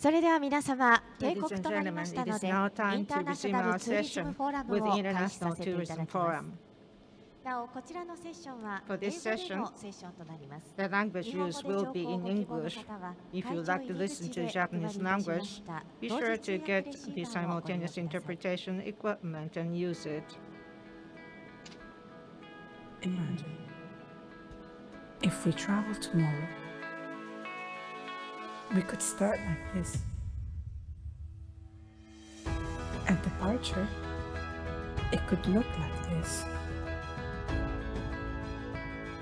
それでは皆様、定刻となりましたので、インターナショナルツーリズムフォーラムを開始させていただきます。なお、こちらのセッションは英語でのセッションとなります。 The language used will be in English. If you'd like to listen to Japanese language, be sure to get the simultaneous interpretation equipment and use it. Imagine if we travel tomorrow, we could start like this. At departure, it could look like this.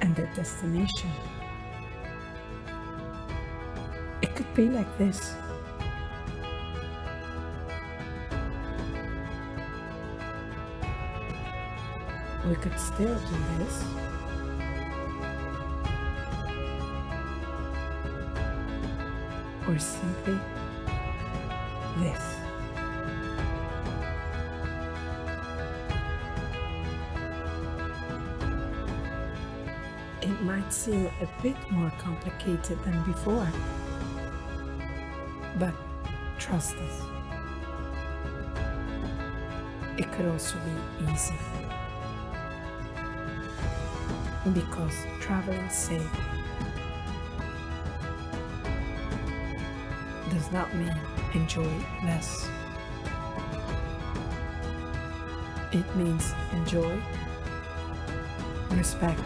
And at destination, it could be like this. We could still do this. Or simply this. It might seem a bit more complicated than before, but trust us, it could also be easy. Because traveling safe does not mean enjoy less. It means enjoy, respect.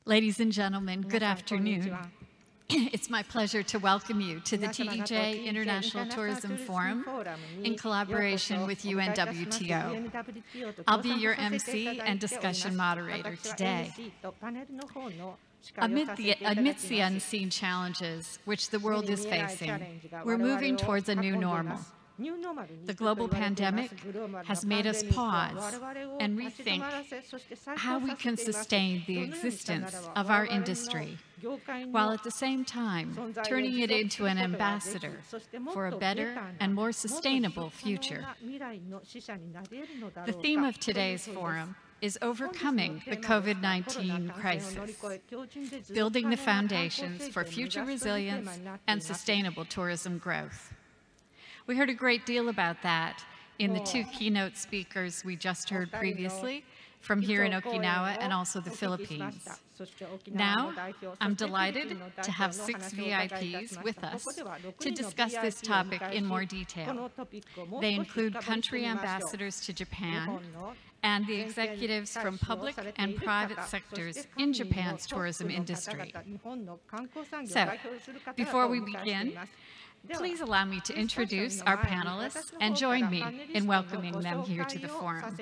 Ladies and gentlemen, good afternoon. It's my pleasure to welcome you to the TEJ International Tourism Forum in collaboration with UNWTO. I'll be your MC and discussion moderator today. Amidst the unseen challenges which the world is facing, we're moving towards a new normal. The global pandemic has made us pause and rethink how we can sustain the existence of our industry, while at the same time turning it into an ambassador for a better and more sustainable future. The theme of today's forum is overcoming the COVID-19 crisis, building the foundations for future resilience and sustainable tourism growth. We heard a great deal about that in the two keynote speakers we just heard previously from here in Okinawa and also the Philippines. Now, I'm delighted to have 6 VIPs with us to discuss this topic in more detail. They include country ambassadors to Japan and the executives from public and private sectors in Japan's tourism industry. So, before we begin, please allow me to introduce our panelists and join me in welcoming them here to the forum.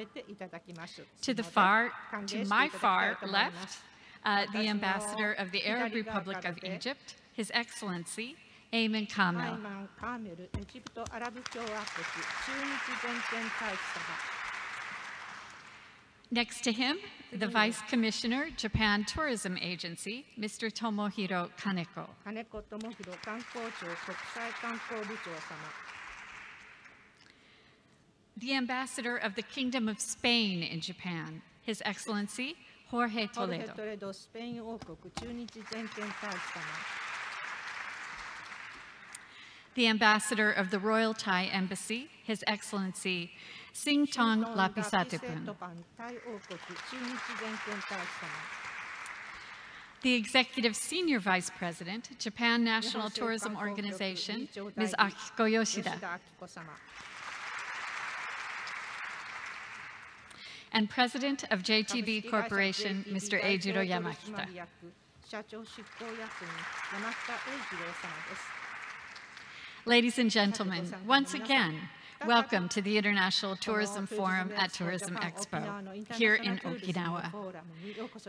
To my far left, the Ambassador of the Arab Republic of Egypt, His Excellency Ayman Kamel. Next to him, the Vice Commissioner, Japan Tourism Agency, Mr. Tomohiro Kaneko. The Ambassador of the Kingdom of Spain in Japan, His Excellency Jorge Toledo. The Ambassador of the Royal Thai Embassy, His Excellency Singtong Lapisatipun. The Executive Senior Vice President, Japan National Tourism Organization, Ms. Akiko Yoshida. and President of JTB Corporation, Mr. Eijiro Yamashita. Ladies and gentlemen, once again, welcome to the International Tourism Forum at Tourism Expo here in Okinawa.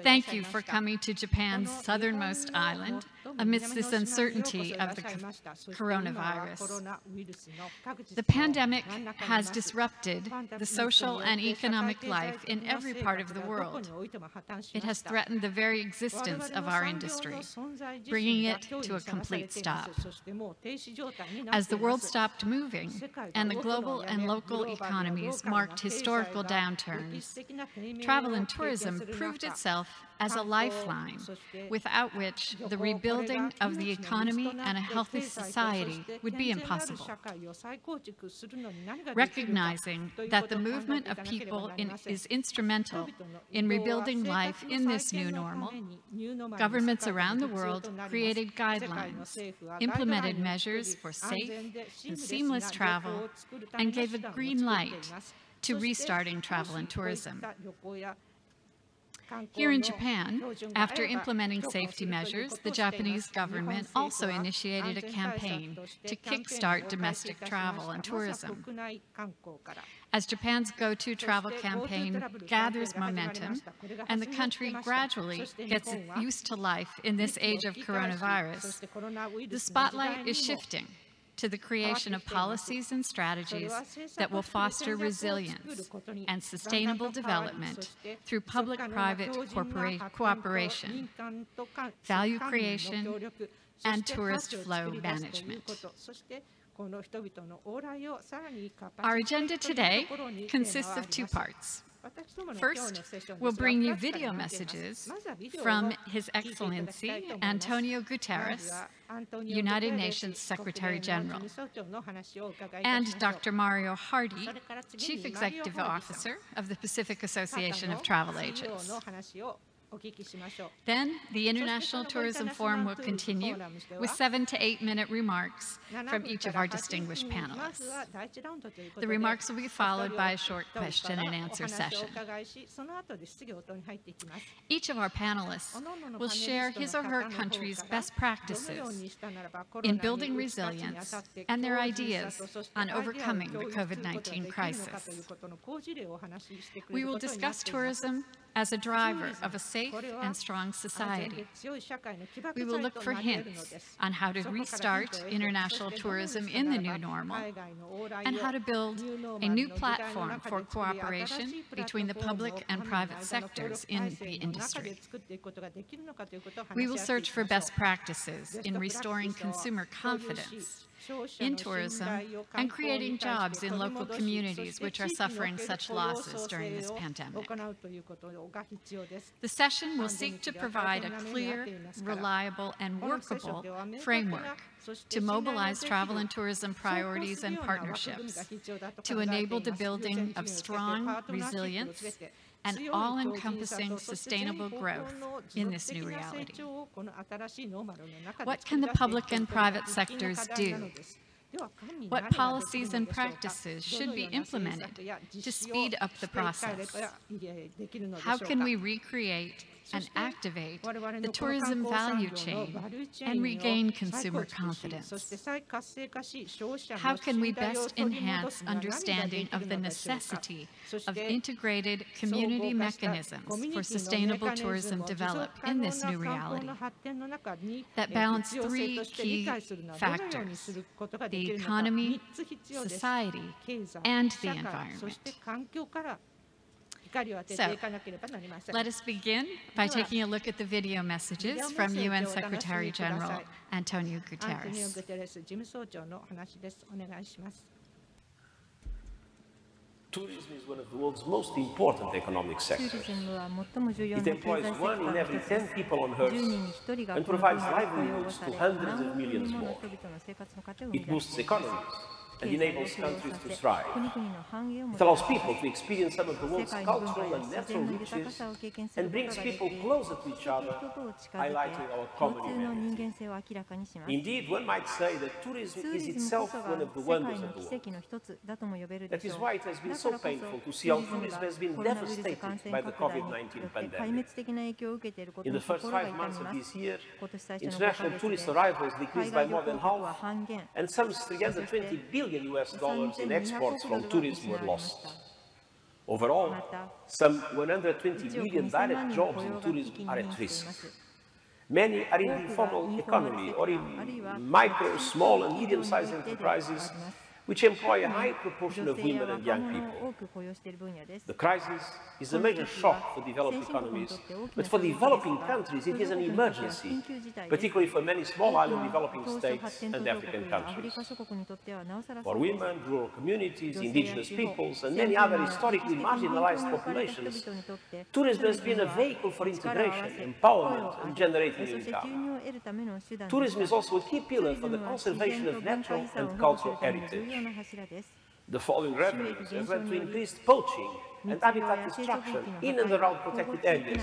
Thank you for coming to Japan's southernmost island amidst this uncertainty of the coronavirus. The pandemic has disrupted the social and economic life in every part of the world. It has threatened the very existence of our industry, bringing it to a complete stop. As the world stopped moving and the global and local economies marked historical downturns, travel and tourism proved itself as a lifeline, without which the rebuilding of the economy and a healthy society would be impossible. Recognizing that the movement of people is instrumental in rebuilding life in this new normal, governments around the world created guidelines, implemented measures for safe and seamless travel, and gave a green light to restarting travel and tourism. Here in Japan, after implementing safety measures, the Japanese government also initiated a campaign to kickstart domestic travel and tourism. As Japan's Go-To Travel campaign gathers momentum and the country gradually gets used to life in this age of coronavirus, the spotlight is shifting to the creation of policies and strategies that will foster resilience and sustainable development through public-private cooperation, value creation, and tourist flow management. Our agenda today consists of two parts. First, we'll bring you video messages from His Excellency Antonio Guterres, United Nations Secretary General, and Dr. Mario Hardy, Chief Executive Officer of the Pacific Association of Travel Agents. Then, the International Tourism Forum will continue with 7 to 8 minute remarks from each of our distinguished panelists. The remarks will be followed by a short question and answer session. Each of our panelists will share his or her country's best practices in building resilience and their ideas on overcoming the COVID-19 crisis. We will discuss tourism as a driver of a safe and strong society. We will look for hints on how to restart international tourism in the new normal and how to build a new platform for cooperation between the public and private sectors in the industry. We will search for best practices in restoring consumer confidence in tourism and creating jobs in local communities which are suffering such losses during this pandemic. The session will seek to provide a clear, reliable, and workable framework to mobilize travel and tourism priorities and partnerships, to enable the building of strong resilience and all-encompassing sustainable growth in this new reality. What can the public and private sectors do? What policies and practices should be implemented to speed up the process? How can we recreate and activate the tourism value chain and regain consumer confidence? How can we best enhance understanding of the necessity of integrated community mechanisms for sustainable tourism develop in this new reality that balance 3 key factors: the economy, society, and the environment? So, let us begin by taking a look at the video messages from UN Secretary General Antonio Guterres. Tourism is one of the world's most important economic sectors. It employs 1 in every 10 people on Earth and provides livelihoods to hundreds of millions more. It boosts economies, and enables countries to thrive. It allows people to experience some of the world's cultural and natural riches and brings people closer to each other, highlighting our common humanity. Indeed, one might say that tourism is itself one of the wonders of the world. That is why it has been so painful to see how tourism has been devastated by the COVID-19 pandemic. In the first 5 months of this year, international tourist arrivals decreased by more than half, and some $320 billion in exports from tourism were lost. Overall, some 120 million direct jobs in tourism are at risk. Many are in the informal economy or in micro, small and medium-sized enterprises which employ a high proportion of women and young people. The crisis is a major shock for developed economies, but for developing countries it is an emergency, particularly for many small island developing states and African countries. For women, rural communities, indigenous peoples and many other historically marginalized populations, tourism has been a vehicle for integration, empowerment and generating income. Tourism is also a key pillar for the conservation of natural and cultural heritage. The falling revenues have led to increased poaching and habitat destruction in and around protected areas,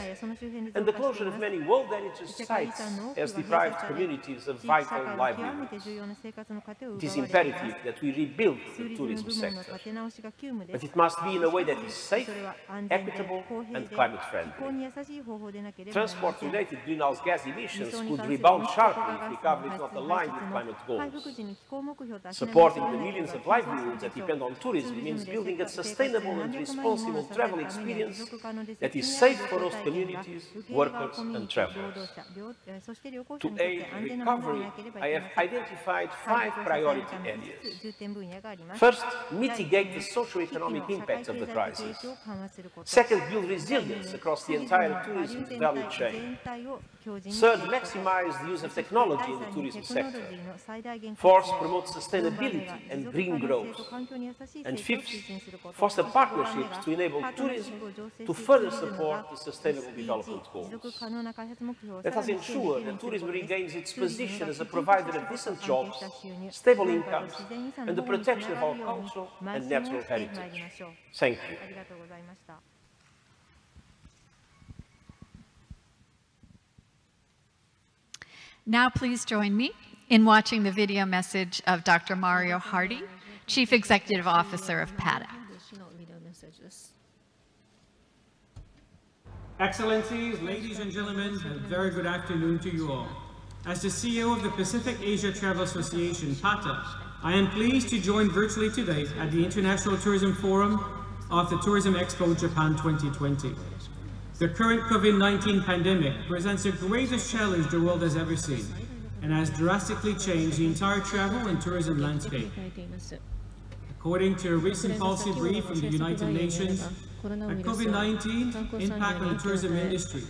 and the closure of many World Heritage sites has deprived communities of vital livelihoods. It is imperative that we rebuild the tourism sector, but it must be in a way that is safe, equitable and climate-friendly. Transport-related greenhouse gas emissions could rebound sharply if recovery is not aligned with climate goals. Supporting the millions of livelihoods that depend on tourism means building a sustainable and responsible travel experience that is safe for host communities, workers and travelers. To aid recovery, I have identified 5 priority areas. First, mitigate the socio-economic impacts of the crisis. Second, build resilience across the entire tourism value chain. Third, maximize the use of technology in the tourism sector. Fourth, promote sustainability and green growth. And fifth, foster partnerships to enable tourism to further support the sustainable development goals. Let us ensure that tourism regains its position as a provider of decent jobs, stable incomes, and the protection of our cultural and natural heritage. Thank you. Now please join me in watching the video message of Dr. Mario Hardy, Chief Executive Officer of PATA. Excellencies, ladies and gentlemen, a very good afternoon to you all. As the CEO of the Pacific Asia Travel Association, PATA, I am pleased to join virtually today at the International Tourism Forum of the Tourism Expo Japan 2020. The current COVID-19 pandemic presents the greatest challenge the world has ever seen and has drastically changed the entire travel and tourism landscape. According to a recent policy brief from the United Nations, a COVID-19 impact on the tourism industry.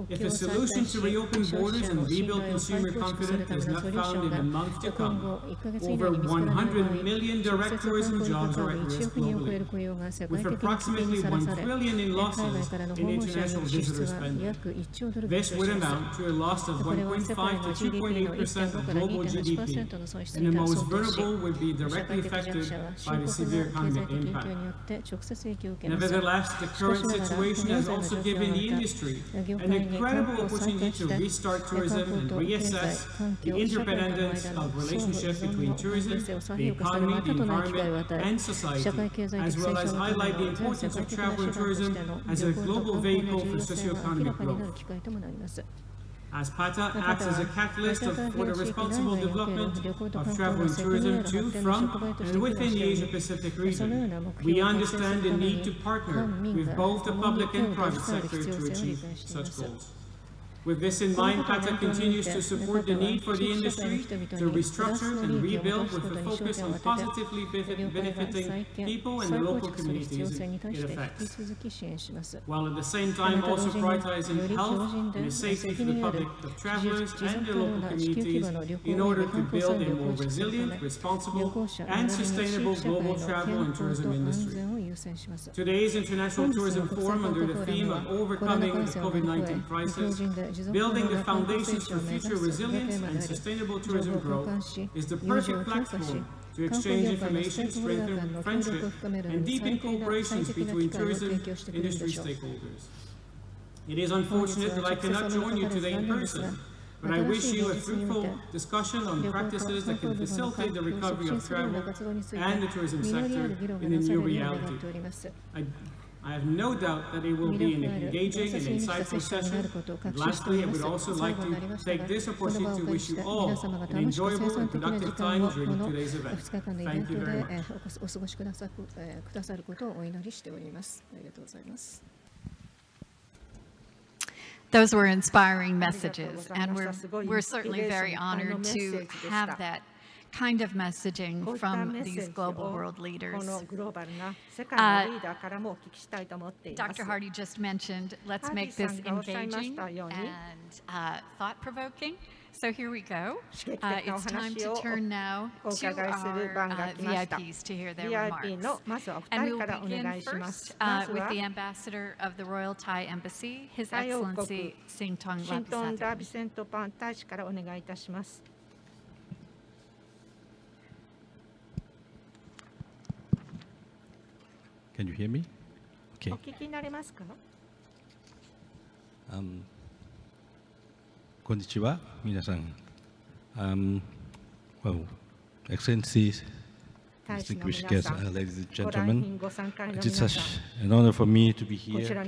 If a solution to reopen borders and rebuild consumer confidence is not found in the month to come, over 100 million direct tourism jobs are at risk globally, with approximately $1 trillion in losses in international visitor spending. This would amount to a loss of 1.5 to 2.8% of global GDP, and the most vulnerable would be directly affected by the severe economic impact. Nevertheless, the current situation has also given the industry an incredible opportunity to restart tourism and reassess the interdependence of relationships between tourism, the economy, the environment, and society, as well as highlight the importance of travel and tourism as a global vehicle for socioeconomic growth. As PATA acts as a catalyst for the responsible development of travel and tourism to, from, and within the Asia-Pacific region, we understand the need to partner with both the public and private sector to achieve such goals. With this in mind, PATA continues to support the need for the industry to restructure and rebuild with a focus on positively benefiting people and the local communities it affects, while at the same time also prioritizing health and the safety for the public of travelers and their local communities in order to build a more resilient, responsible, and sustainable global travel and tourism industry. Today's International Tourism Forum, under the theme of overcoming the COVID-19 crisis, building the foundations for future resilience and sustainable tourism growth, is the perfect platform to exchange information, strengthen friendship, and deepen cooperation between tourism industry stakeholders. It is unfortunate that I cannot join you today in person, but I wish you a fruitful discussion on practices that can facilitate the recovery of travel and the tourism sector in the new reality. I have no doubt that it will be an engaging and insightful session. And lastly, I would also like to take this opportunity to wish you all an enjoyable and productive time during today's event. Thank you very much. Those were inspiring messages, and we're certainly very honored to have that kind of messaging from these global world leaders. Dr. Hardy just mentioned, let's make this engaging and thought-provoking. So here we go. It's time to turn now to our VIPs to hear their remarks. And we'll begin first with the Ambassador of the Royal Thai Embassy, His Excellency Singtong Lapisat. Can you hear me? Okay. Konnichiwa, minasan. Well, Excellencies, distinguished guests, ladies and gentlemen, it is such an honor for me to be here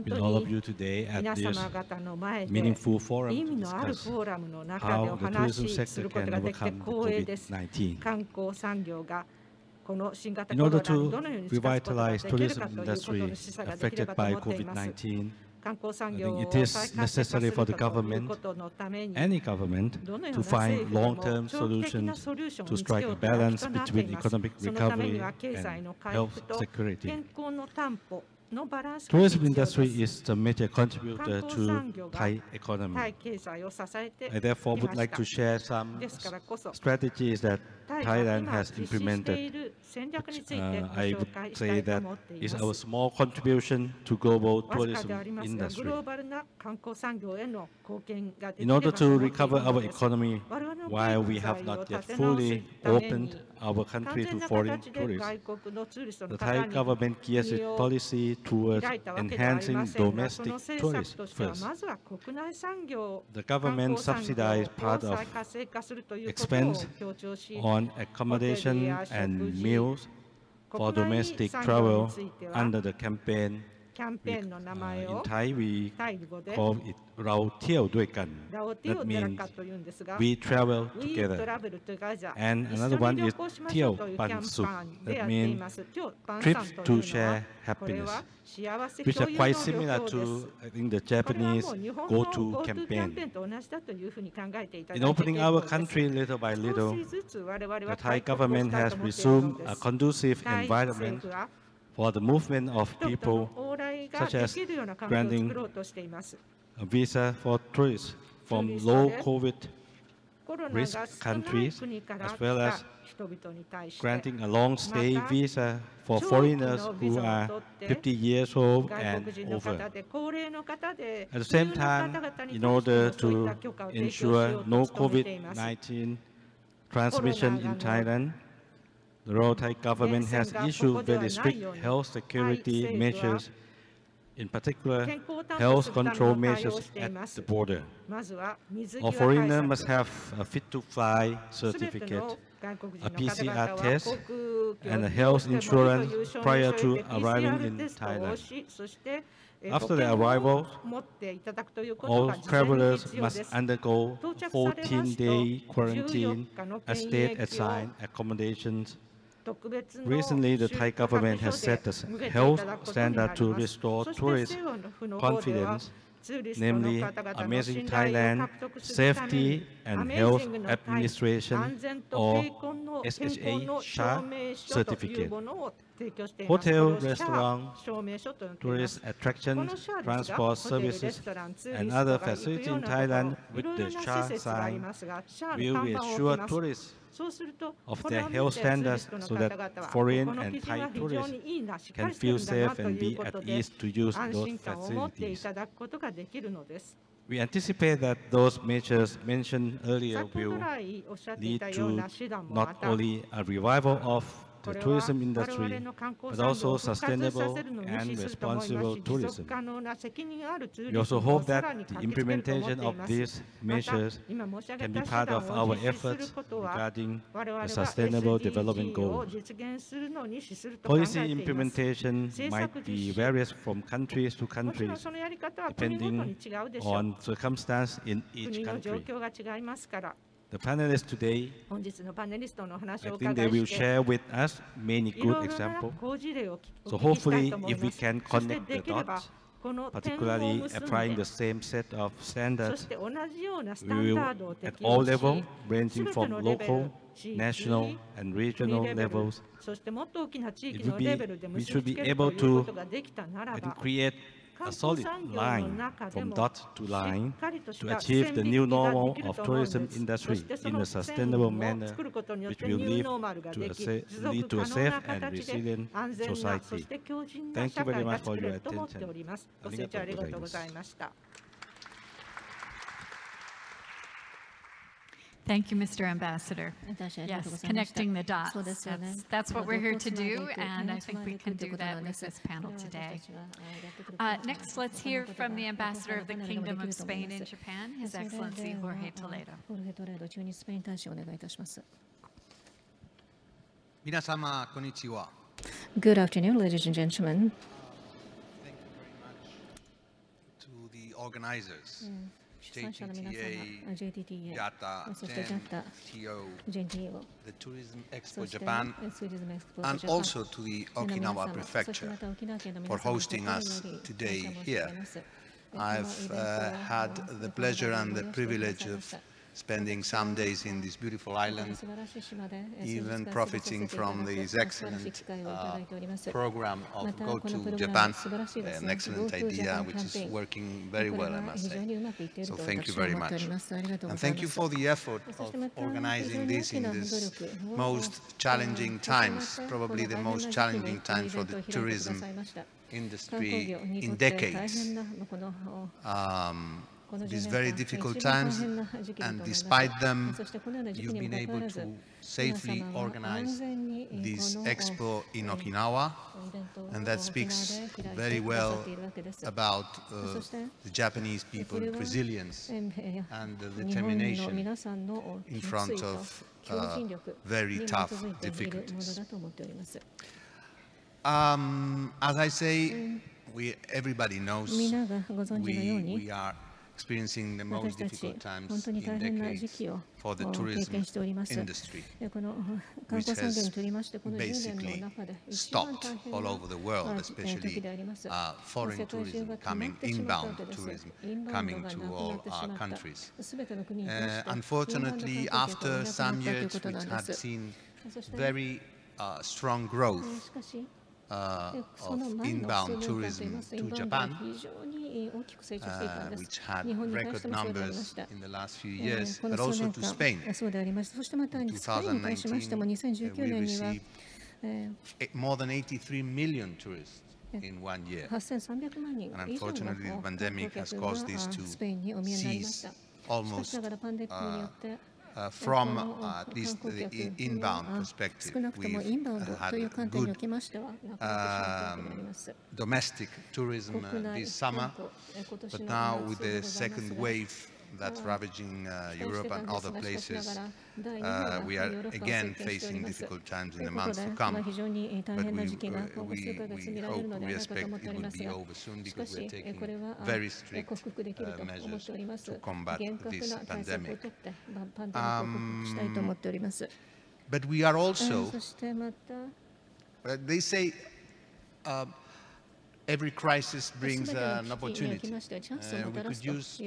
with all of you today at this meaningful forum to discuss how the tourism sector can overcome COVID-19. In order to revitalize tourism industry affected by COVID-19, I think it is necessary for the government, any government, to find long-term solutions to strike a balance between economic recovery and health security. Tourism industry is the major contributor to Thai economy. I therefore would like to share some strategies that Thailand has implemented. I would say that is our small contribution to global tourism industry. In order to recover our economy, while we have not yet fully opened our country to foreign tourists, the Thai government gears its policy towards enhancing domestic tourism first. The government subsidized part of expense on accommodation and meals for domestic travel under the campaign. In Thai, we call it Rao Tiao Doi Kan. That means we travel together. And another one is Tiao Pan Suk. That means trips to share happiness, which are quite similar to, I think, the Japanese go-to campaign. In opening our country little by little, the Thai government has resumed a conducive environment for the movement of people, such as granting a visa for tourists from low COVID risk countries, as well as granting a long stay visa for foreigners who are 50 years old and over. At the same time, in order to ensure no COVID-19 transmission in Thailand, the Royal Thai government has issued very strict health security measures, in particular health control measures at the border. All foreigners must have a fit-to-fly certificate, a PCR test, and a health insurance prior to arriving in Thailand. After their arrival, all travelers must undergo 14-day quarantine at state-assigned accommodations. Recently, the Thai government has set the health standard to restore tourist confidence, namely Amazing Thailand Safety and Health Administration, or SHA certificate. Hotel, restaurant, tourist attractions, transport services, and other facilities in Thailand with the SHA sign will reassure tourists of their health standards so that foreign and Thai tourists can feel safe and be at ease to use those facilities. We anticipate that those measures mentioned earlier will lead to not only a revival of the tourism industry, but also sustainable and responsible tourism. We also hope that the implementation of these measures can be part of our efforts regarding the Sustainable Development Goals. Policy implementation might be various from countries to countries, depending on circumstance in each country. The panelists today, I think they will share with us many good examples. So hopefully, if we can connect the dots, particularly applying the same set of standards, we will, at all levels, ranging from local, national, and regional levels, we should be able to create a solid line from dot to line to achieve the new normal of tourism industry in a sustainable manner, which will lead to a safe and resilient society. Thank you very much for your attention. ありがとうございます。Thank you, Mr. Ambassador. Yes, connecting the dots. That's what we're here to do, and I think we can do that with this panel today. Next, let's hear from the Ambassador of the Kingdom of Spain in Japan, His Excellency Jorge Toledo. 皆様、こんにちは。 Good afternoon, ladies and gentlemen. Thank you very much to the organizers. JTTA, Japan2020, the Tourism Expo Japan, and also to the Okinawa Prefecture for hosting us today here. I've had the pleasure and the privilege of spending some days in this beautiful island, even profiting from this excellent program of Go to Japan, an excellent idea which is working very well, I must say. So thank you very much. And thank you for the effort of organizing this in these most challenging times, probably the most challenging time for the tourism industry in decades. These very difficult times, and despite them, you've been able to safely organize this expo in Okinawa, and that speaks very well about the Japanese people's resilience and the determination in front of very tough difficulties. As I say, everybody knows we are experiencing the most difficult times in decades for the tourism industry, which has basically stopped all over the world, especially foreign tourism coming, inbound tourism coming to all our countries. Unfortunately, after some years which had seen very strong growth of inbound tourism to Japan, which had record numbers in the last few years, but also to Spain. In 2019, we received more than 83 million tourists in 1 year. And unfortunately, the pandemic has caused this to cease almost from at least the inbound perspective. We've had good domestic tourism this summer, but now with the second wave that's ravaging Europe and other places, we are again facing difficult times in the months to come. But we hope, we expect it will be over soon, because we're taking very strict measures to combat this pandemic. But we are also, they say, every crisis brings an opportunity. We could use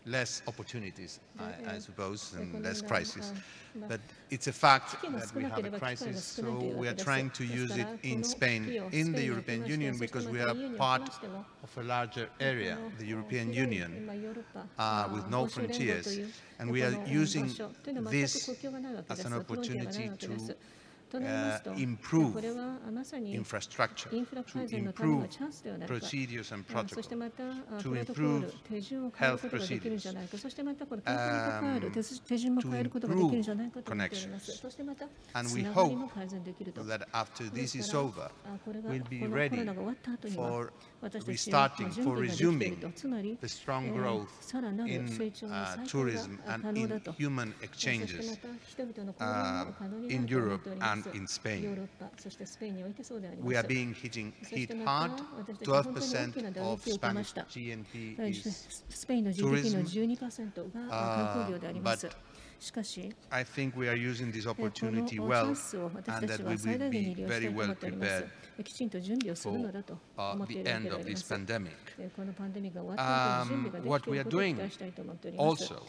less opportunities, I suppose, and less crisis. But it's a fact that we have a crisis, so we are trying to use it in Spain, in the European Union, because we are part of a larger area, the European Union, with no frontiers. And we are using this as an opportunity to improve infrastructure, to improve procedures and protocols, to improve health procedures, to improve connections. And we hope that after this is over, we'll be ready for restarting, for resuming the strong growth in tourism and in human exchanges in Europe and in Spain. We are being hit hard. 12% of Spanish GNP is tourism, but I think we are using this opportunity well, and that we will be very well prepared for the end of this pandemic. What we are doing also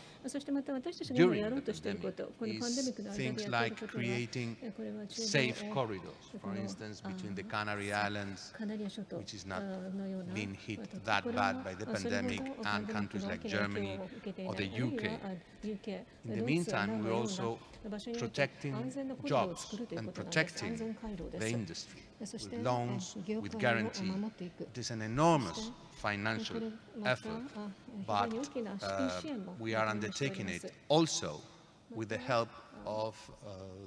during the pandemic is things like creating safe corridors, for instance, between the Canary Islands, which is not being hit that bad by the pandemic, and countries like Germany or the UK. In the meantime, we're also protecting jobs and protecting the industry with loans, with guarantee. It is an enormous financial effort, but we are undertaking it also with the help of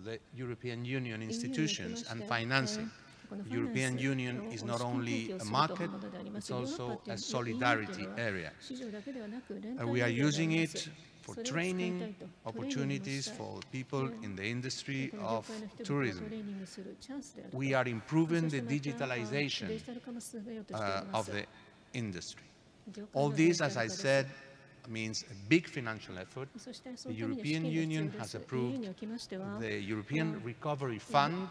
the European Union institutions and financing. The European Union is not only a market, it's also a solidarity area. And we are using it for training opportunities for people in the industry of tourism. We are improving the digitalization of the industry. All this, as I said, means a big financial effort. The European Union has approved the European Recovery Fund,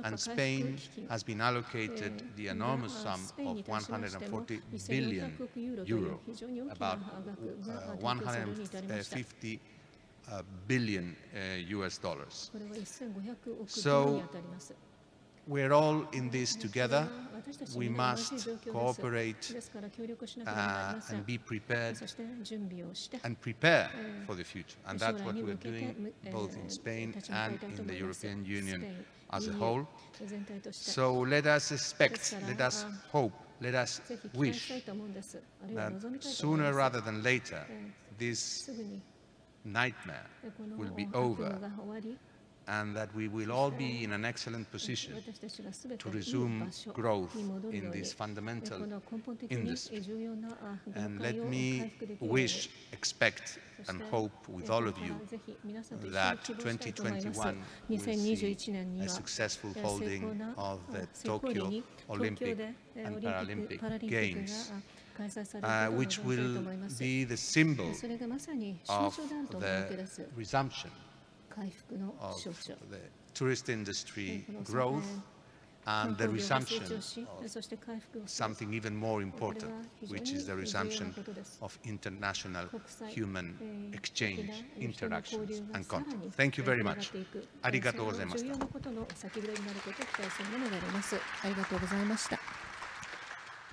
and Spain has been allocated the enormous sum of 140 billion euro, about 150 billion US dollars. So we're all in this together. We must cooperate and be prepared and prepare for the future. And that's what we're doing both in Spain and in the European Union as a whole. So let us expect, let us hope, let us wish that sooner rather than later this nightmare will be over, and that we will all be in an excellent position to resume growth in this fundamental industry. And let me wish, expect, and hope with all of you that 2021 will see a successful holding of the Tokyo Olympic and Paralympic Games, which will be the symbol of the resumption of the tourist industry growth and the resumption of something even more important, which is the resumption of international human exchange, interactions and contact. Thank you very much. ありがとうございました。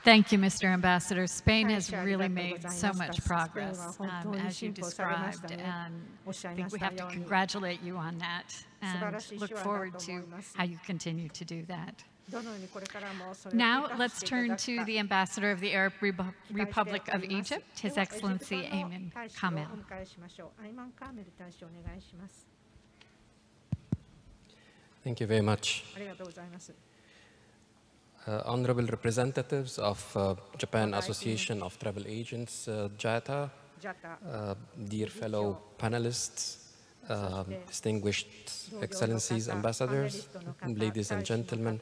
Thank you, Mr. Ambassador. Spain has really made so much progress, as you described, and I think we have to congratulate you on that and look forward to how you continue to do that. Now, let's turn to the Ambassador of the Arab Republic of Egypt, His Excellency Ayman Kamel. Thank you very much. Honorable representatives of Japan Association of Travel Agents, JATA, dear fellow panelists, distinguished excellencies, ambassadors, ladies and gentlemen.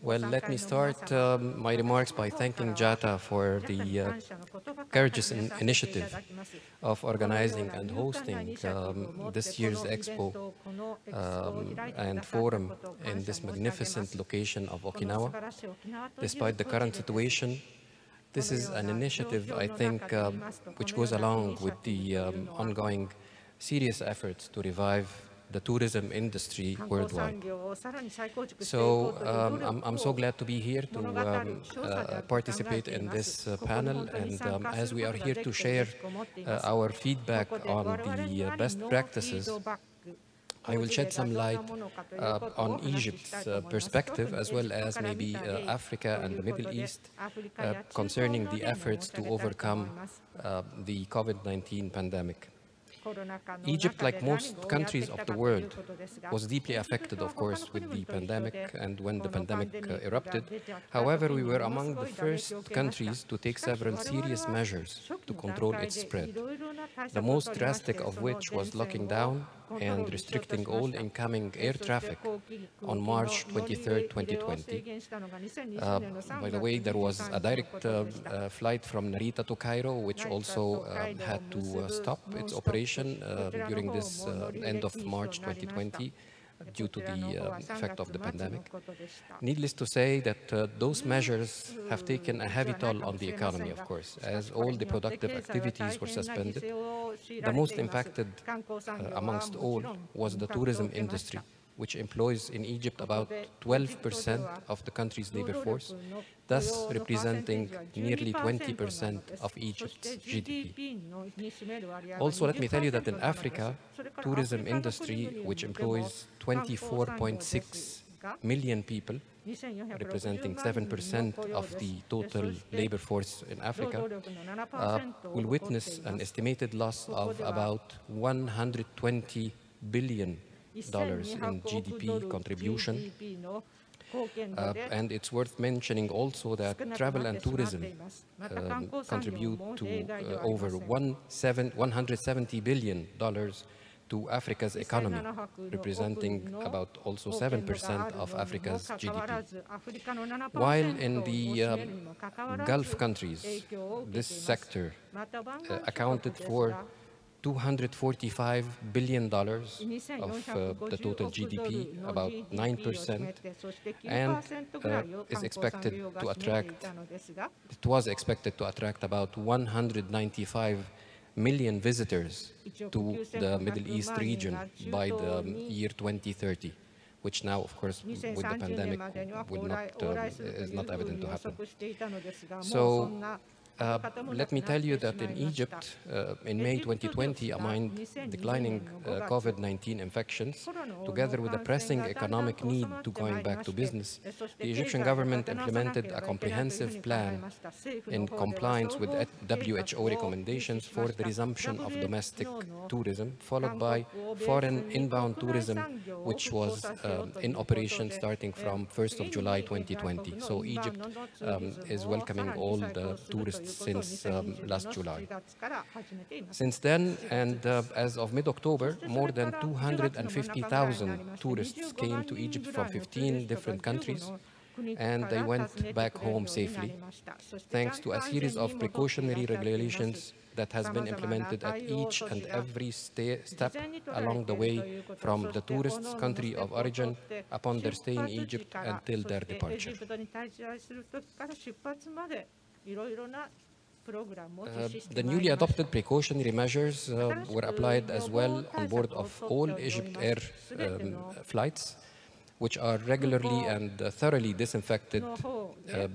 Well, let me start my remarks by thanking JATA for the courageous initiative of organizing and hosting this year's Expo and forum in this magnificent location of Okinawa. Despite the current situation, this is an initiative, I think, which goes along with the ongoing serious efforts to revive the tourism industry worldwide. So I'm so glad to be here to participate in this panel, and as we are here to share our feedback on the best practices I will shed some light on Egypt's perspective, as well as maybe Africa and the Middle East, concerning the efforts to overcome the COVID-19 pandemic. Egypt, like most countries of the world, was deeply affected, of course, with the pandemic and when the pandemic erupted. However, we were among the first countries to take several serious measures to control its spread, the most drastic of which was locking down and restricting all incoming air traffic on March 23, 2020. By the way, there was a direct flight from Narita to Cairo, which also had to stop its operation during this end of March 2020 due to the effect of the pandemic. Needless to say that those measures have taken a heavy toll on the economy, of course, as all the productive activities were suspended. The most impacted amongst all was the tourism industry, which employs in Egypt about 12% of the country's labor force, thus representing nearly 20% of Egypt's GDP. Also, let me tell you that in Africa, tourism industry, which employs 24.6 million people, representing 7% of the total labor force in Africa, will witness an estimated loss of about $120 billion in GDP contribution. And it's worth mentioning also that travel and tourism contribute to over $170 billion to Africa's economy, representing about also 7% of Africa's GDP. While in the Gulf countries, this sector accounted for $245 billion of the total GDP, about 9%, and is expected to attract, it was expected to attract about 195 million visitors to the Middle East region by the year 2030, which now, of course, with the pandemic, is not evident to happen. So, let me tell you that in Egypt, in May 2020, amid declining COVID-19 infections, together with a pressing economic need to going back to business, the Egyptian government implemented a comprehensive plan in compliance with WHO recommendations for the resumption of domestic tourism, followed by foreign inbound tourism, which was in operation starting from 1st of July 2020. So Egypt is welcoming all the tourists since last July. Since then, and as of mid-October, more than 250,000 tourists came to Egypt from 15 different countries, and they went back home safely, thanks to a series of precautionary regulations that has been implemented at each and every step along the way, from the tourist's country of origin upon their stay in Egypt until their departure. The newly adopted precautionary measures were applied as well on board of all Egypt Air flights, which are regularly and thoroughly disinfected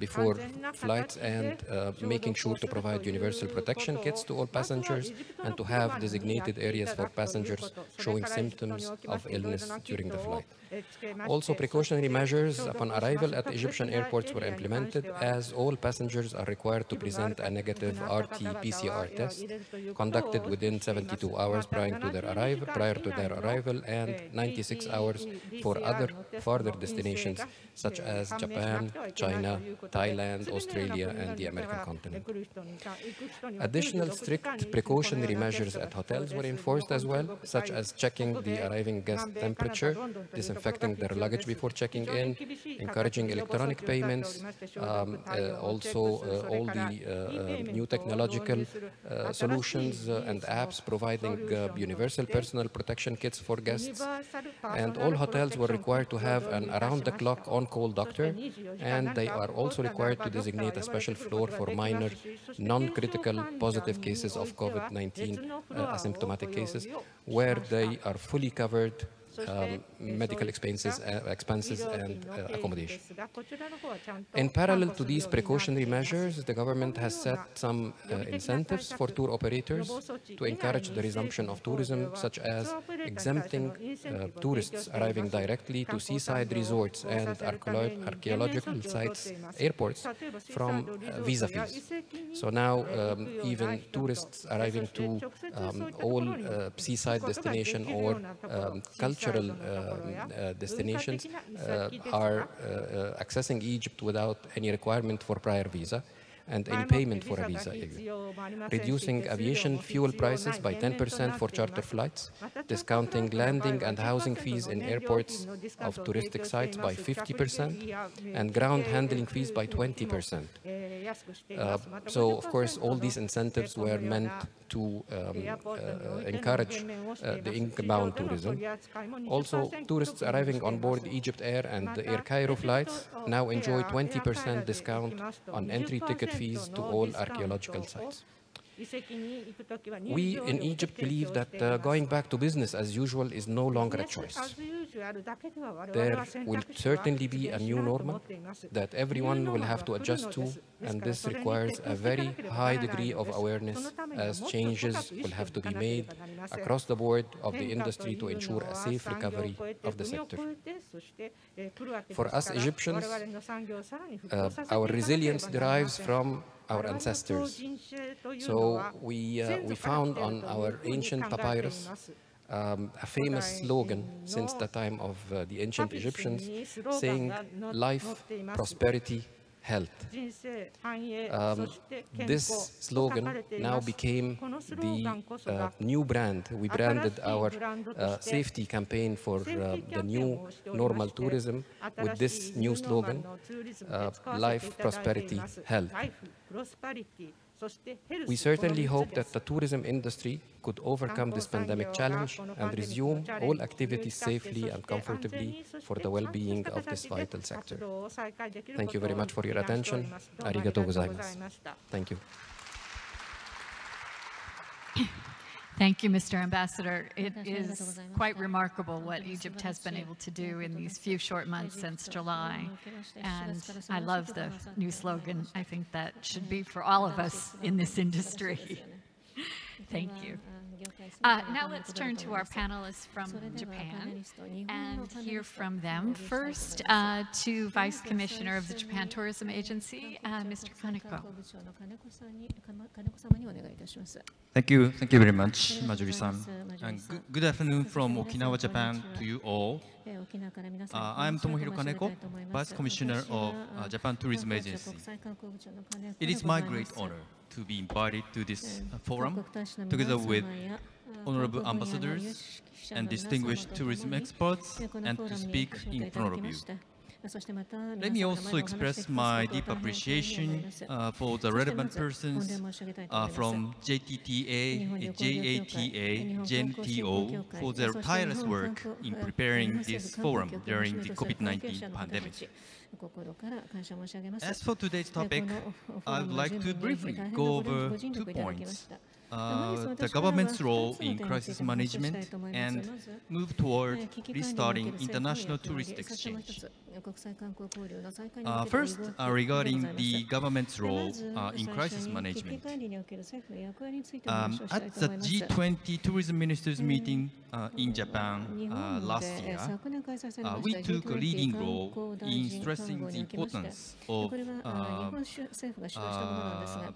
before flights, and making sure to provide universal protection kits to all passengers and to have designated areas for passengers showing symptoms of illness during the flight. Also, precautionary measures upon arrival at Egyptian airports were implemented, as all passengers are required to present a negative RT-PCR test conducted within 72 hours prior to their arrival, and 96 hours for other further destinations such as Japan, China, Thailand, Australia, and the American continent. Additional strict precautionary measures at hotels were enforced as well, such as checking the arriving guest temperature, disinfecting their luggage before checking in, encouraging electronic payments, also all the new technological solutions and apps providing universal personal protection kits for guests. And all hotels were required to have an around-the-clock on-call doctor, and they are also required to designate a special floor for minor, non-critical positive cases of COVID-19 asymptomatic cases, where they are fully covered medical expenses and accommodation. In parallel to these precautionary measures, the government has set some incentives for tour operators to encourage the resumption of tourism, such as exempting tourists arriving directly to seaside resorts and archaeological sites, airports, from visa fees. So now even tourists arriving to all seaside destination or cultural destinations are accessing Egypt without any requirement for prior visa and any payment for a visa, reducing aviation fuel prices by 10% for charter flights, discounting landing and housing fees in airports of touristic sites by 50%, and ground handling fees by 20%. So, of course, all these incentives were meant to encourage the inbound tourism. Also, tourists arriving on board Egypt Air and the Air Cairo flights now enjoy 20% discount on entry ticket fees to all archaeological sites. We in Egypt believe that going back to business as usual is no longer a choice. There will certainly be a new normal that everyone will have to adjust to, and this requires a very high degree of awareness, as changes will have to be made across the board of the industry to ensure a safe recovery of the sector. For us Egyptians, our resilience derives from our ancestors. So we found on our ancient papyrus a famous slogan since the time of the ancient Egyptians, saying life, prosperity, health. This slogan now became the new brand. We branded our safety campaign for the new normal tourism with this new slogan, life, prosperity, health. We certainly hope that the tourism industry could overcome this pandemic challenge and resume all activities safely and comfortably for the well-being of this vital sector. Thank you very much for your attention. Arigatou gozaimasu. Thank you. Thank you, Mr. Ambassador. It is quite remarkable what Egypt has been able to do in these few short months since July. And I love the new slogan. I think that should be for all of us in this industry. Thank you. Now let's turn to our panelists from Japan and hear from them. First, to Vice Commissioner of the Japan Tourism Agency, Mr. Kaneko. Thank you very much, Marjorie-san. And good afternoon from Okinawa, Japan to you all. I'm Tomohiro Kaneko, Vice Commissioner of Japan Tourism Agency. It is my great honor to be invited to this forum together with honorable ambassadors and distinguished tourism experts and to speak in front of you. Let me also express my deep appreciation for the relevant persons from JTTA, JATA, JNTO for their tireless work in preparing this forum during the COVID-19 pandemic. As for today's topic, I would like to briefly go over 2 points. The government's role in crisis management and move toward restarting international tourist exchange. First, regarding the government's role in crisis management. At the G20 Tourism Ministers meeting in Japan last year, we took a leading role in stressing the importance of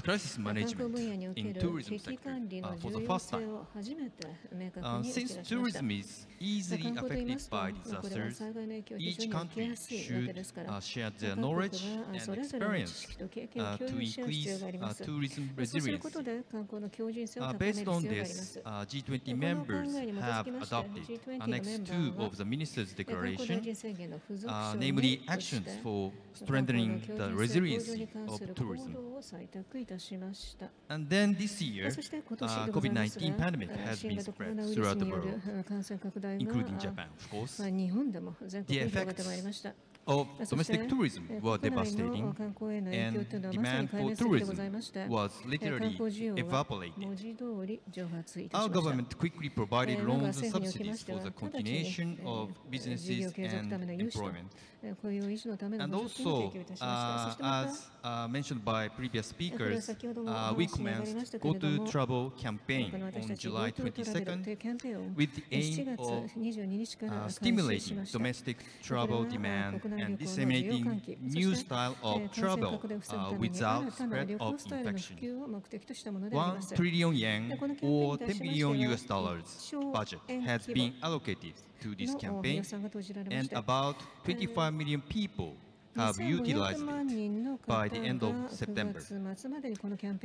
crisis management in tourism sector for the first time. Since tourism is easily affected by disasters, each country should share their knowledge and experience to increase tourism resilience. Based on this, G20 members have adopted Annex 2 of the Ministers' Declaration, namely actions for strengthening the resiliency of tourism. And then this year, COVID-19 pandemic has been spread throughout the world, including Japan, of course. The effects of domestic tourism were devastating, and demand for tourism was literally evaporating. Our government quickly provided loans and subsidies for the continuation of businesses and employment. And also, as mentioned by previous speakers, we commenced Go to Travel campaign on July 22nd with the aim of stimulating domestic travel demand and disseminating new style of travel without spread of infection. 1 trillion yen or $10 billion budget has been allocated to this campaign, and about 25 million people have utilized it by the end of September.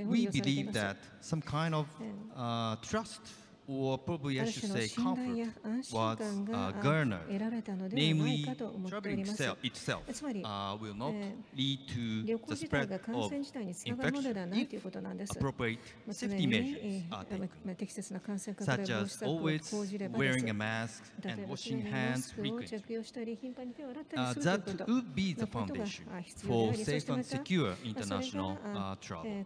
We believe that some kind of trust, or probably I should say comfort, was garnered, namely traveling itself will not lead to the spread of infection if appropriate safety measures are taken, such as always wearing a mask and washing hands frequently. That would be the foundation for safe and secure international travel.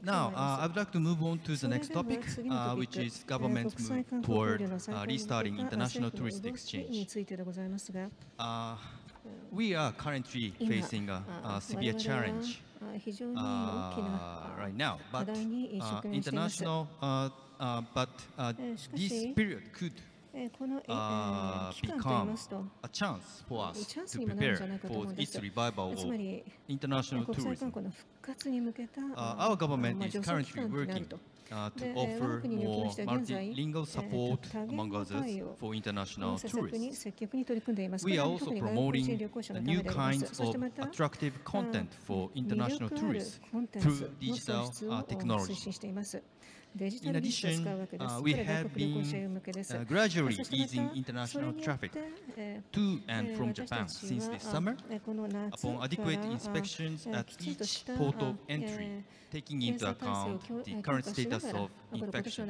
Now, I would like to move on to the next topic, which is government move toward restarting international tourist exchange. We are currently facing a severe challenge right now, but this period could become a chance for us to prepare for its revival of international tourism. Our government is currently working to offer more multilingual support, among others, for international tourists. We are also promoting new kinds of attractive content for international tourists through digital technology. In addition, we have been gradually easing international traffic to and from Japan since this summer, upon adequate inspections at each port of entry, taking into account the current status of infection.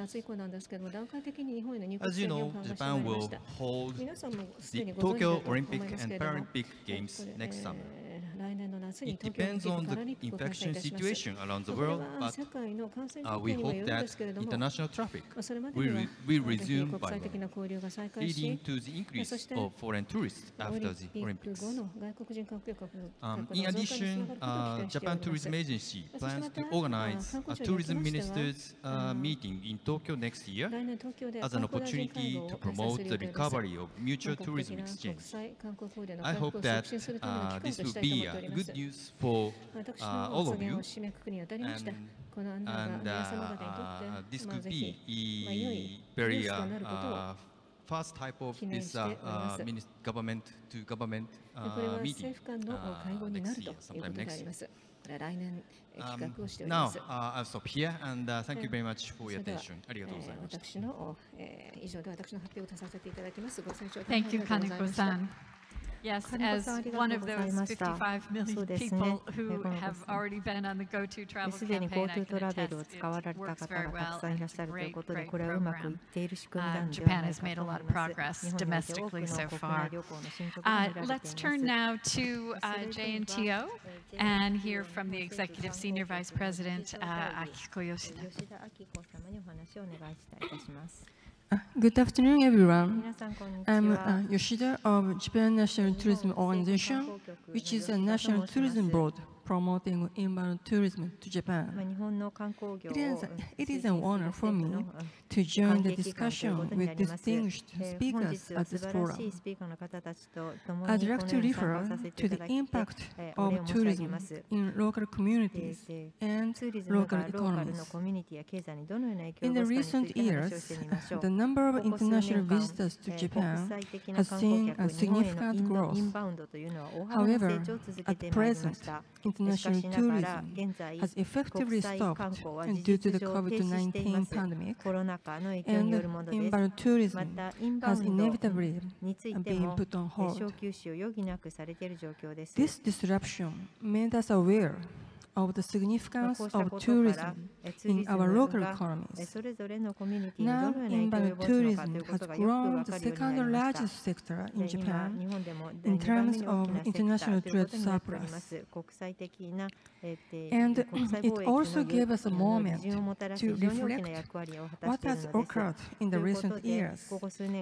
As you know, Japan will hold the Tokyo Olympic and Paralympic Games next summer. It depends on the infection situation around the world, but we hope that international traffic will resume by then, leading to the increase of foreign tourists after the Olympics. In addition, Japan Tourism Agency plans to organize a tourism ministers meeting in Tokyo next year as an opportunity to promote the recovery of mutual tourism exchange. I hope that this will be good news for all of you, and this could be a very first type of this government-to-government meeting next year, sometime next year. Now, I'll stop here, and thank you very much for your attention. Thank you, Kaneko-san. Yes, as one of those 55 million people who have already been on the Go-To Travel campaign, I can attest it works very well, and it's a great, great program. Japan has made a lot of progress domestically so far. Let's turn now to JNTO and hear from the Executive Senior Vice President, Akiko Yoshida. Good afternoon, everyone. I'm Yoshida of Japan National Tourism Organization, which is a national tourism board promoting inbound tourism to Japan. It is an honor for me to join the discussion with distinguished speakers at this forum. I'd like to refer to the impact of tourism in local communities and local economies. In the recent years, the number of international visitors to Japan has seen a significant growth. However, at present, international tourism has effectively stopped due to the COVID-19 pandemic, and inbound tourism has inevitably been put on hold. This disruption made us aware of the significance of tourism in our local economies. Now, inbound tourism has grown the second largest sector in Japan in terms of international trade surplus. And it also gave us a moment to reflect what has occurred in the recent years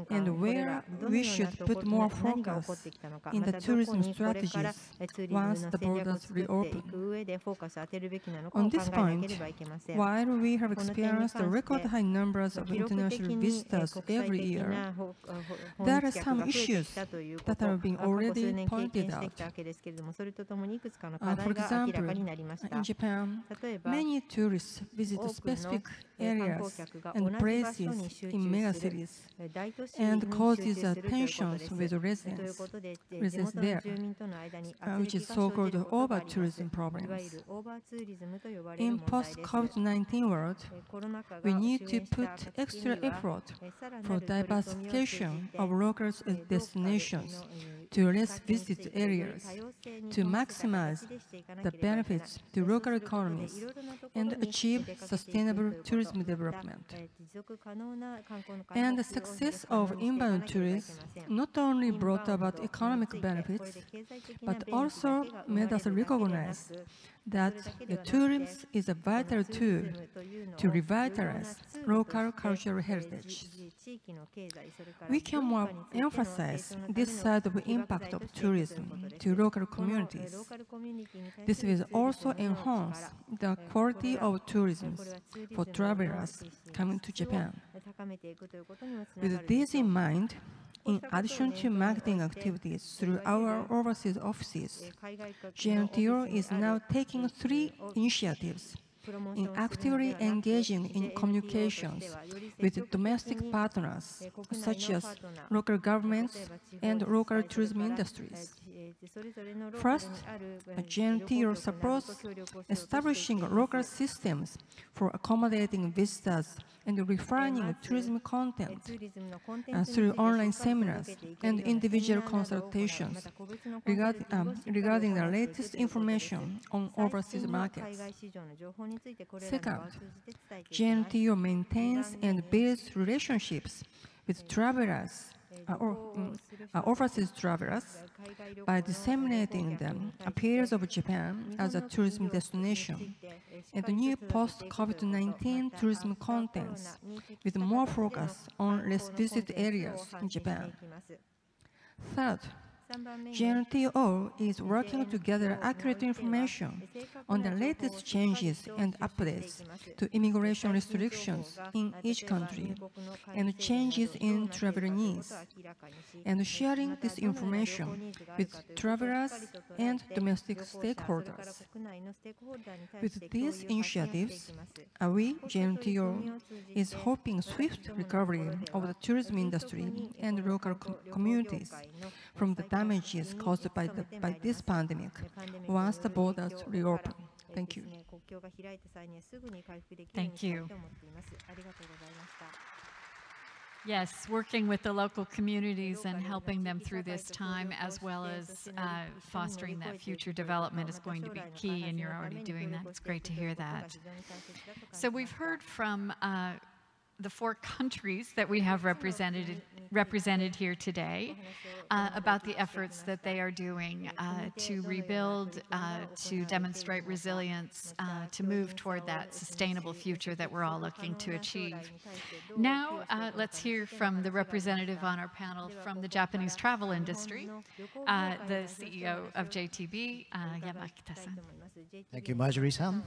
and where we should put more focus in the tourism strategies once the borders reopen. On this point, while we have experienced record high numbers of international visitors every year, there are some issues that have been already pointed out. For example, in Japan, many tourists visit specific areas and places in megacities and causes tensions with residents there, which is so-called over-tourism problems. In post-COVID-19 world, we need to put extra effort for diversification of local destinations to less visited areas, to maximize the benefits to local economies and achieve sustainable tourism development. And the success of inbound tourism not only brought about economic benefits, but also made us recognize that the tourism is a vital tool to revitalize local cultural heritage. We can more emphasize this side of the impact of tourism to local communities. This will also enhance the quality of tourism for travelers coming to Japan. With this in mind, in addition to marketing activities through our overseas offices, JNTO is now taking 3 initiatives in actively engaging in communications with domestic partners, such as local governments and local tourism industries. First, JNTO supports establishing local systems for accommodating visitors and refining tourism content through online seminars and individual consultations regarding the latest information on overseas markets. Second, JNTO maintains and builds relationships with travelers overseas travelers by disseminating the appeals of Japan as a tourism destination and new post-COVID-19 tourism contents with more focus on less visited areas in Japan. Third, JNTO is working to gather accurate information on the latest changes and updates to immigration restrictions in each country and changes in traveler needs, and sharing this information with travelers and domestic stakeholders. With these initiatives, we, JNTO, is hoping swift recovery of the tourism industry and local communities from the damages caused by this pandemic once the borders reopen. Thank you. Thank you. Yes, working with the local communities and helping them through this time, as well as fostering that future development, is going to be key, and you're already doing that. It's great to hear that. So we've heard from the 4 countries that we have represented here today about the efforts that they are doing to rebuild, to demonstrate resilience, to move toward that sustainable future that we're all looking to achieve. Now, let's hear from the representative on our panel from the Japanese travel industry, the CEO of JTB, Yamakita-san. Thank you, Marjorie-san.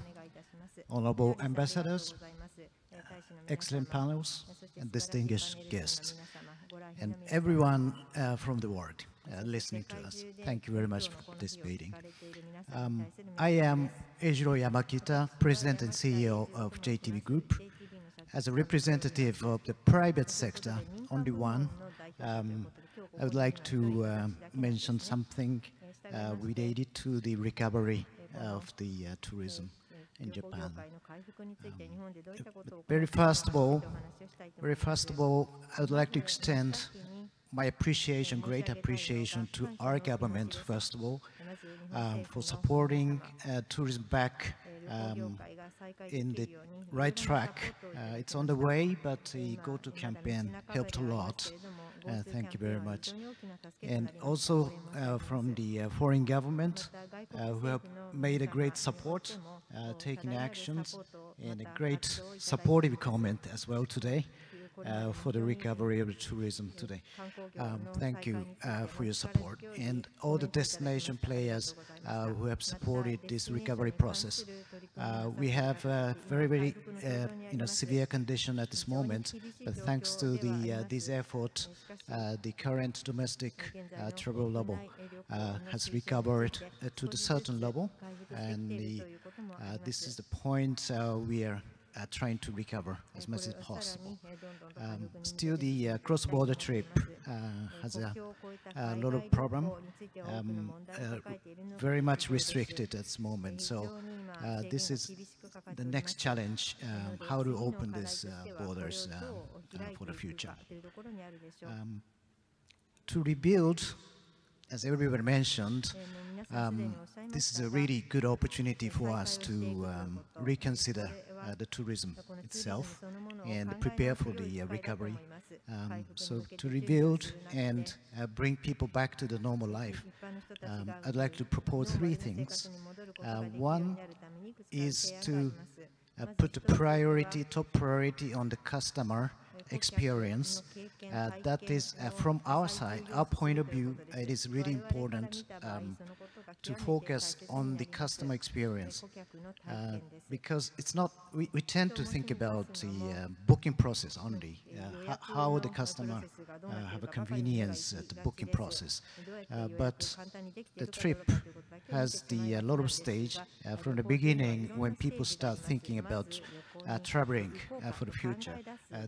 Honorable ambassadors, excellent panels, and distinguished guests, and everyone from the world listening to us. Thank you very much for participating. I am Eijiro Yamakita, President and CEO of JTB Group. As a representative of the private sector, only one, I would like to mention something related to the recovery of the tourism in Japan. Very first of all, I would like to extend my appreciation, great appreciation to our government, first of all, for supporting tourism back in the right track. It's on the way, but the Go-To campaign helped a lot. Thank you very much. And also from the foreign government who have made a great support, taking actions, and a great supportive comment as well today for the recovery of the tourism today. Thank you for your support. And all the destination players who have supported this recovery process. We have a very severe condition at this moment, but thanks to this effort, the current domestic travel level has recovered to the certain level, and this is the point we are trying to recover as much as possible. Still, the cross-border trip has a lot of problem, very much restricted at this moment. So this is the next challenge, how to open these borders for the future. To rebuild, as everyone mentioned, this is a really good opportunity for us to reconsider the tourism itself and prepare for the recovery. So to rebuild and bring people back to the normal life, I'd like to propose 3 things. One is to put a priority, top priority on the customer experience. That is, from our side, our point of view, it is really important to focus on the customer experience, because it's not, we tend to think about the booking process only, how the customer have a convenience at the booking process, but the trip has a lot of stage from the beginning. When people start thinking about traveling for the future,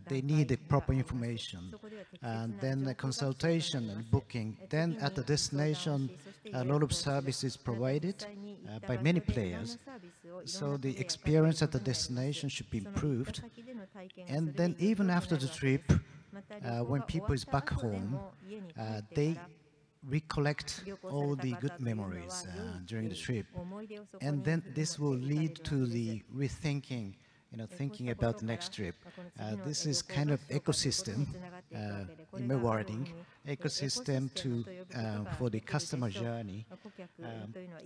they need the proper information, and then the consultation and booking. Then at the destination, a lot of services provided by many players, so the experience at the destination should be improved. And then even after the trip, when people is back home, they recollect all the good memories during the trip, and then this will lead to the rethinking, thinking about the next trip. This is kind of ecosystem, in my wording, ecosystem for the customer journey.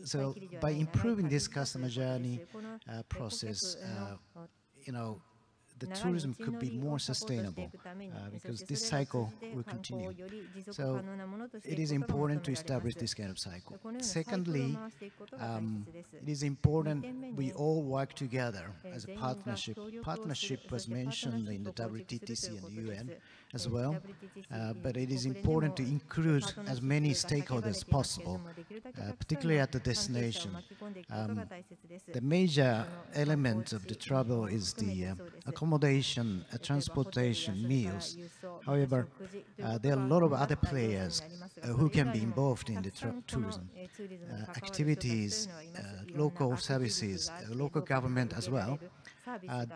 So by improving this customer journey process, the tourism could be more sustainable, because this cycle will continue. So it is important to establish this kind of cycle. Secondly, it is important we all work together as a partnership. Partnership was mentioned in the WTTC and the UN as well, but it is important to include as many stakeholders as possible, particularly at the destination. The major element of the travel is the accommodation, transportation, meals. However, there are a lot of other players who can be involved in the tourism activities, local services, local government as well.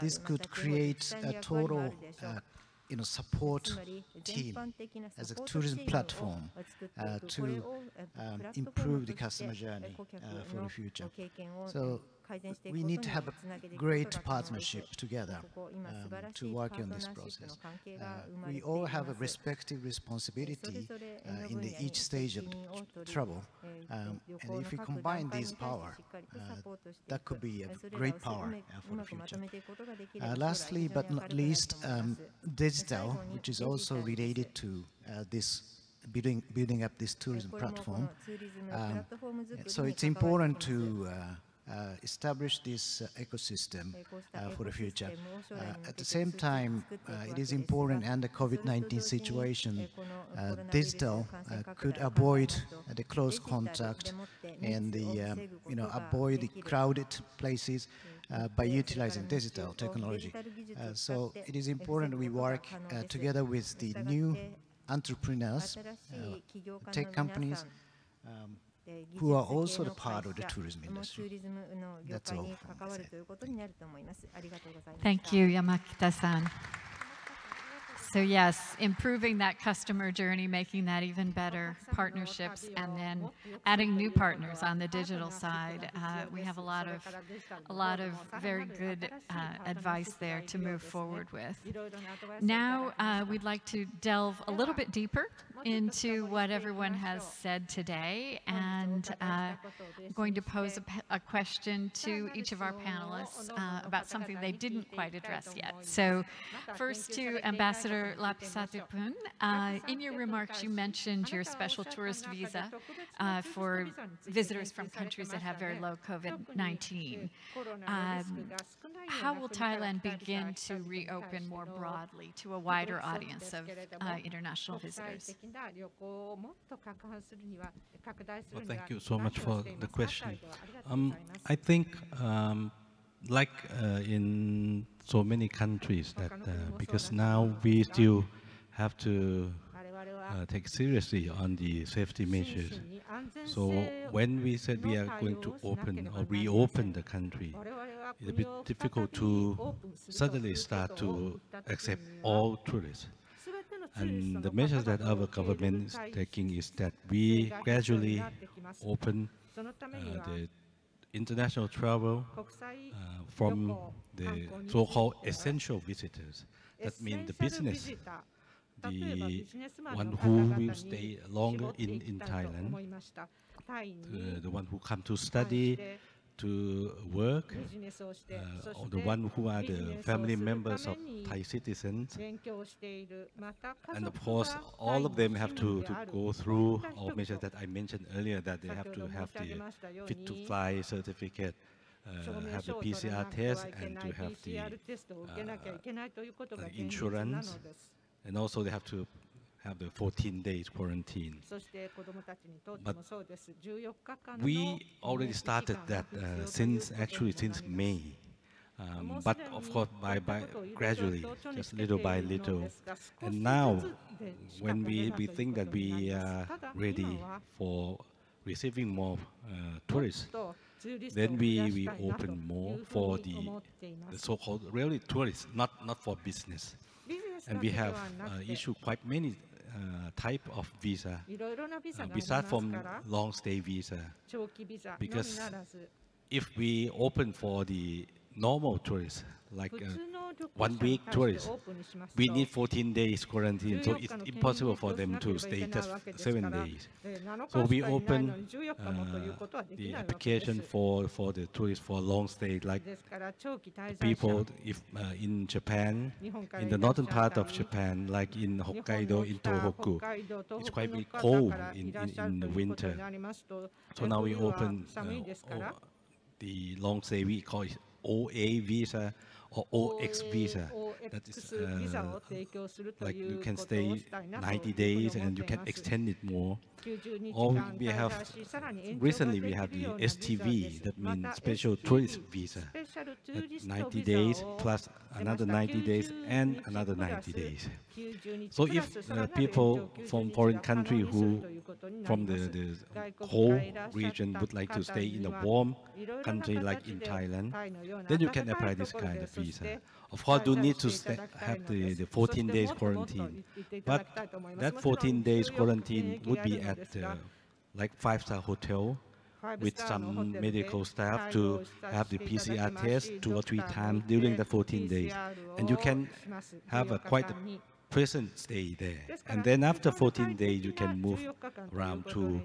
This could create a total support team as a tourism platform to improve the customer journey for the future. So we need to have a great partnership together to work on this process. We all have a respective responsibility in each stage of travel, and if we combine these power, that could be a great power for the future. Lastly but not least, digital, which is also related to this building up this tourism platform. So it's important to establish this ecosystem for the future. At the same time, it is important under COVID-19 situation, digital could avoid the close contact and avoid the crowded places by utilizing digital technology. So it is important we work together with the new entrepreneurs, tech companies, who are also the part of the tourism industry. That's all. Thank you, Yamakita-san. So yes, improving that customer journey, making that even better, partnerships, and then adding new partners on the digital side. We have a lot of very good advice there to move forward with. Now we'd like to delve a little bit deeper into what everyone has said today, and I'm going to pose a question to each of our panelists about something they didn't quite address yet. So first to Ambassador Lapisatipun, in your remarks you mentioned your special tourist visa for visitors from countries that have very low COVID-19. How will Thailand begin to reopen more broadly to a wider audience of international visitors? Well, thank you so much for the question. I think, like in so many countries, that because now we still have to take seriously on the safety measures. So when we said we are going to open or reopen the country, it's a bit difficult to suddenly start to accept all tourists. And the measures that our government is taking is that we gradually open the international travel from the so-called essential visitors. That means the business, the one who will stay longer in Thailand, the one who come to study, to work, or the one who are the family members of Thai citizens. And of course, all of them have to go through all measures that I mentioned earlier, that they have to have the fit-to-fly certificate, have the PCR test, and to have the insurance. And also they have to have the 14 days quarantine. But we already started that since May. But of course, by gradually, just little by little. And now, when we think that we are ready for receiving more tourists, then we open more for the so-called really tourists, not for business. And we have issued quite many type of visa. We start from long stay visa, because if we open for the normal tourists, like 1 week tourists, we need 14 days quarantine, so it's impossible for them to stay just 7 days. So we open the application for the tourists for long stay, like people if in Japan, in the northern part of Japan, like in Hokkaido, in Tohoku, it's quite cold in the winter. So now we open the long stay, we call it OA visa or OX visa. That is like you can stay 90 days and you can extend it more. Or we have, recently we have the STV, that means special tourist visa, 90 days plus another 90 days and another 90 days. So if people from foreign country who from the whole region would like to stay in a warm country like in Thailand, then you can apply this kind of visa. Of course, you need to have the 14 days quarantine, but that 14 days quarantine would be at like 5-star hotel with some medical staff to have the PCR test 2 or 3 times during the 14 days. And you can have quite a pleasant stay there. And then after 14 days, you can move around to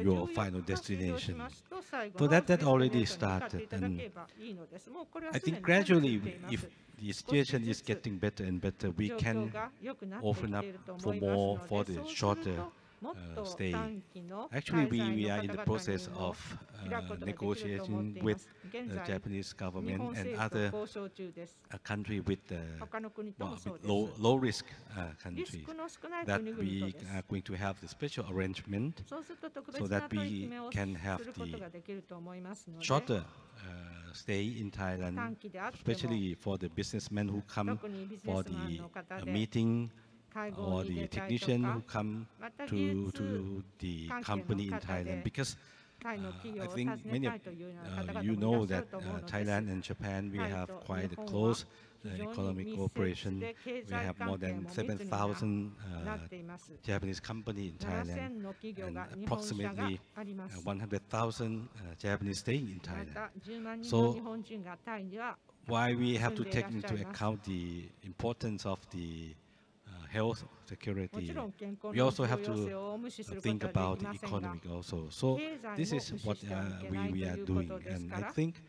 your final destination. So that already started. And I think gradually, if the situation is getting better and better, we can open up for the shorter stay. Actually, we are in the process of negotiating with the Japanese government and other countries with low risk countries, that we are going to have the special arrangement so that we can have the shorter stay in Thailand, especially for the businessmen who come for the meeting, or the technician who come to the company in Thailand, because I think many of you know that Thailand and Japan, we have quite a close economic cooperation. We have more than 7,000 Japanese companies in Thailand and approximately 100,000 Japanese staying in Thailand. So while we have to take into account the importance of the health security, we also have to think about the economy also. So this is what we are doing, and I think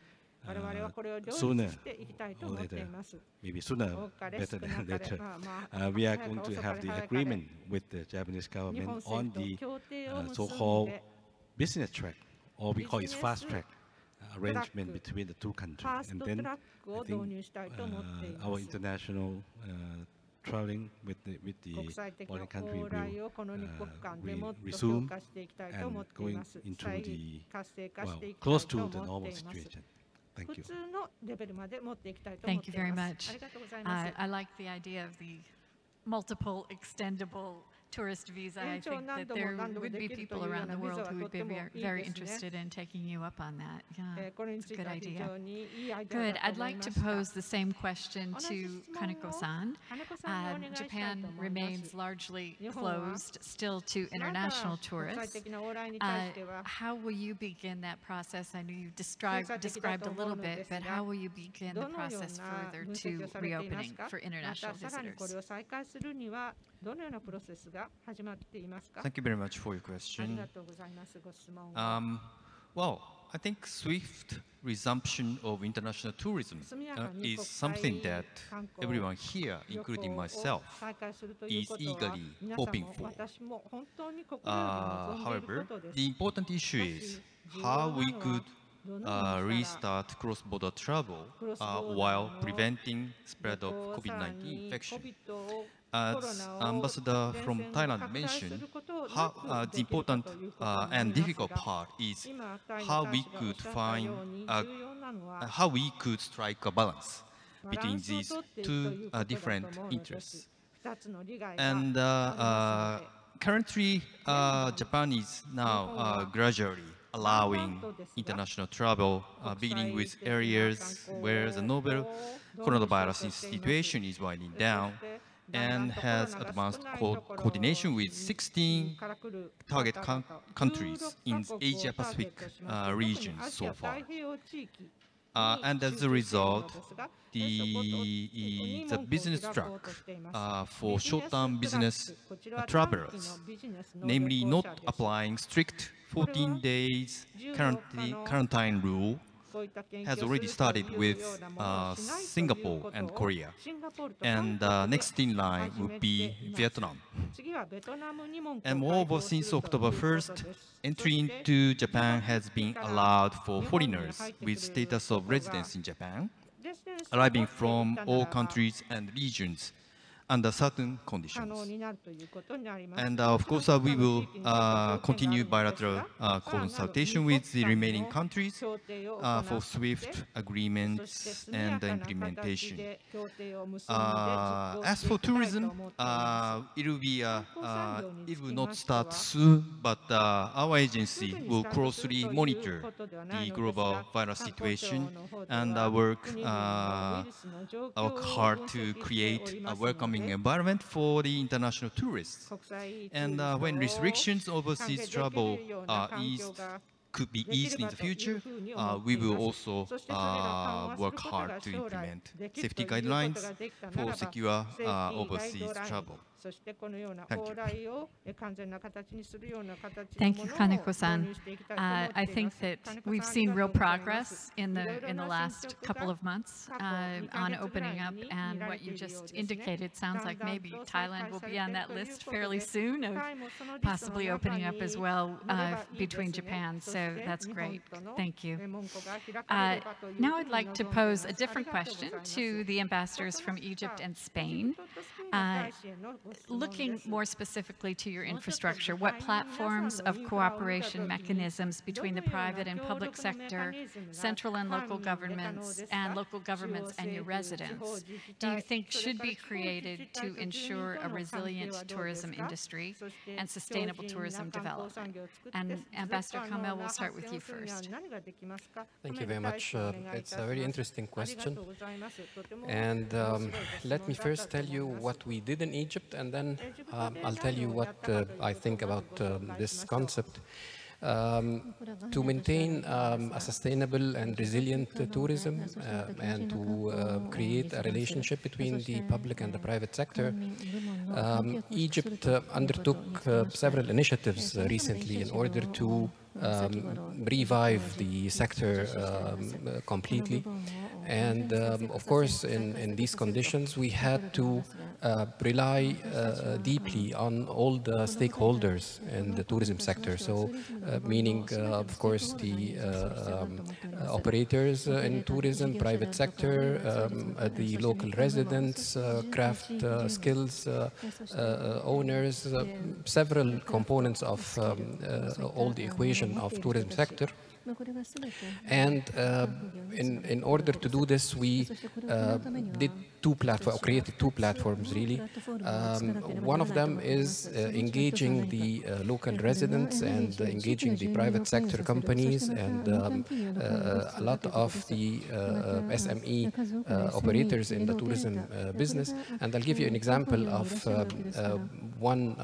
sooner or later, maybe sooner better than later, we are going to have the agreement with the Japanese government on the so-called business track, or we call it fast track arrangement between the two countries. And then I think our international traveling with the foreign country will resume and going into the, well, close to the normal situation. Thank you. Thank you very much. I like the idea of the multiple extendable tourist visa. I think that there would be people around the world who would be very interested in taking you up on that. Yeah, it's a good idea. Good. I'd like to pose the same question to Kaneko-san. Japan remains largely closed still to international tourists. How will you begin that process? I know you described a little bit, but how will you begin the process further to reopening for international visitors? Thank you very much for your question. Well, I think swift resumption of international tourism is something that everyone here, including myself, is eagerly hoping for. However, the important issue is how we could restart cross-border travel while preventing spread of COVID-19 infection. As Ambassador from Thailand mentioned, the important and difficult part is how we could strike a balance between these two different interests. And currently, Japan is now gradually allowing international travel, beginning with areas where the novel coronavirus situation is winding down, and has advanced coordination with 16 target countries in Asia-Pacific region so far. And as a result, the business track for short-term business travelers, namely not applying strict 14 days quarantine rule, has already started with Singapore and Korea, and next in line would be Vietnam. And moreover, since October 1st, entry into Japan has been allowed for foreigners with status of residence in Japan, arriving from all countries and regions under certain conditions. And of course, we will continue bilateral consultation with the remaining countries for swift agreements and implementation. As for tourism, it will not start soon, but our agency will closely monitor the global virus situation and work hard to create a welcoming environment for the international tourists. And when restrictions overseas travel could be eased in the future, we will also work hard to implement safety guidelines for secure overseas travel. Thank you. Thank you, Kaneko-san. I think that we've seen real progress in the last couple of months on opening up, and what you just indicated sounds like maybe Thailand will be on that list fairly soon of possibly opening up as well between Japan. So that's great. Thank you. Now I'd like to pose a different question to the ambassadors from Egypt and Spain. Looking more specifically to your infrastructure, what platforms of cooperation mechanisms between the private and public sector, central and local governments and your residents do you think should be created to ensure a resilient tourism industry and sustainable tourism development? And Ambassador Kamel, we'll start with you first. Thank you very much. It's a very interesting question. And let me first tell you what we did in Egypt, and then I'll tell you what I think about this concept. To maintain a sustainable and resilient tourism and to create a relationship between the public and the private sector, Egypt undertook several initiatives recently in order to revive the sector completely. And of course, in these conditions, we had to rely deeply on all the stakeholders in the tourism sector. So, meaning, of course, the operators in tourism, private sector, the local residents, craft skills owners, several components of all the equation of tourism sector. And in order to do this, we created two platforms really. One of them is engaging the local residents and engaging the private sector companies and a lot of the SME operators in the tourism business. And I'll give you an example of one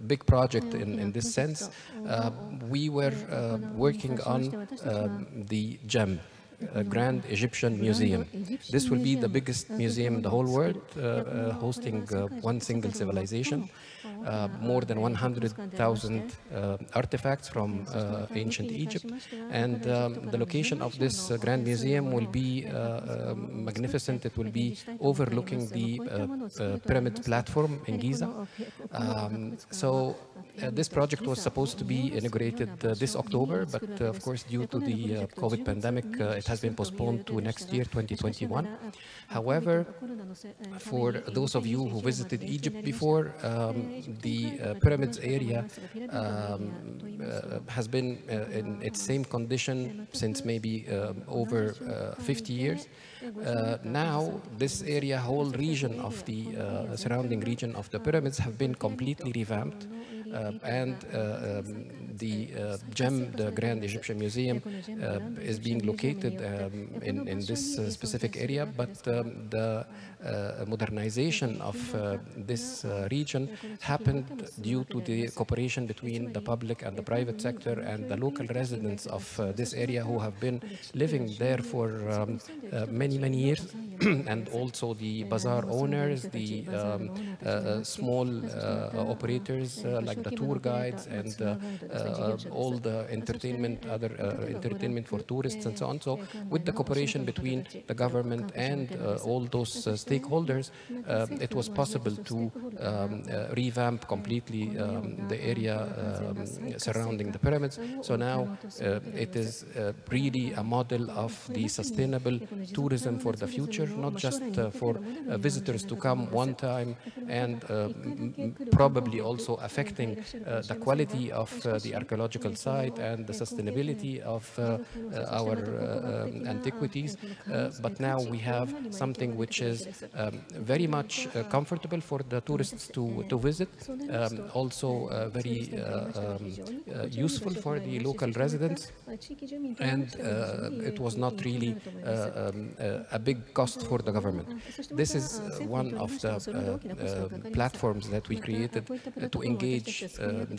big project in this sense. We were working on the GEM, Grand Egyptian Museum. This will be the biggest museum in the whole world, hosting one single civilization, more than 100,000 artifacts from ancient Egypt. And the location of this Grand Museum will be magnificent. It will be overlooking the pyramid platform in Giza. So this project was supposed to be inaugurated this October, but of course, due to the COVID pandemic, it has been postponed to next year, 2021. However, for those of you who visited Egypt before, the pyramids area has been in its same condition since maybe over 50 years. Now, this area, whole region of the surrounding region of the pyramids have been completely revamped. And the GEM, the Grand Egyptian Museum, is being located in this specific area, but the modernization of this region happened due to the cooperation between the public and the private sector and the local residents of this area who have been living there for many years, and also the bazaar owners, the small operators like the tour guides and all the entertainment, other entertainment for tourists and so on. So with the cooperation between the government and all those stakeholders, it was possible to revamp completely the area surrounding the pyramids. So now it is really a model of the sustainable tourism for the future, not just for visitors to come one time and probably also affecting the quality of the archaeological site and the sustainability of our antiquities. But now we have something which is very much comfortable for the tourists to visit, also very useful for the local residents, and it was not really a big cost for the government. This is one of the platforms that we created to engage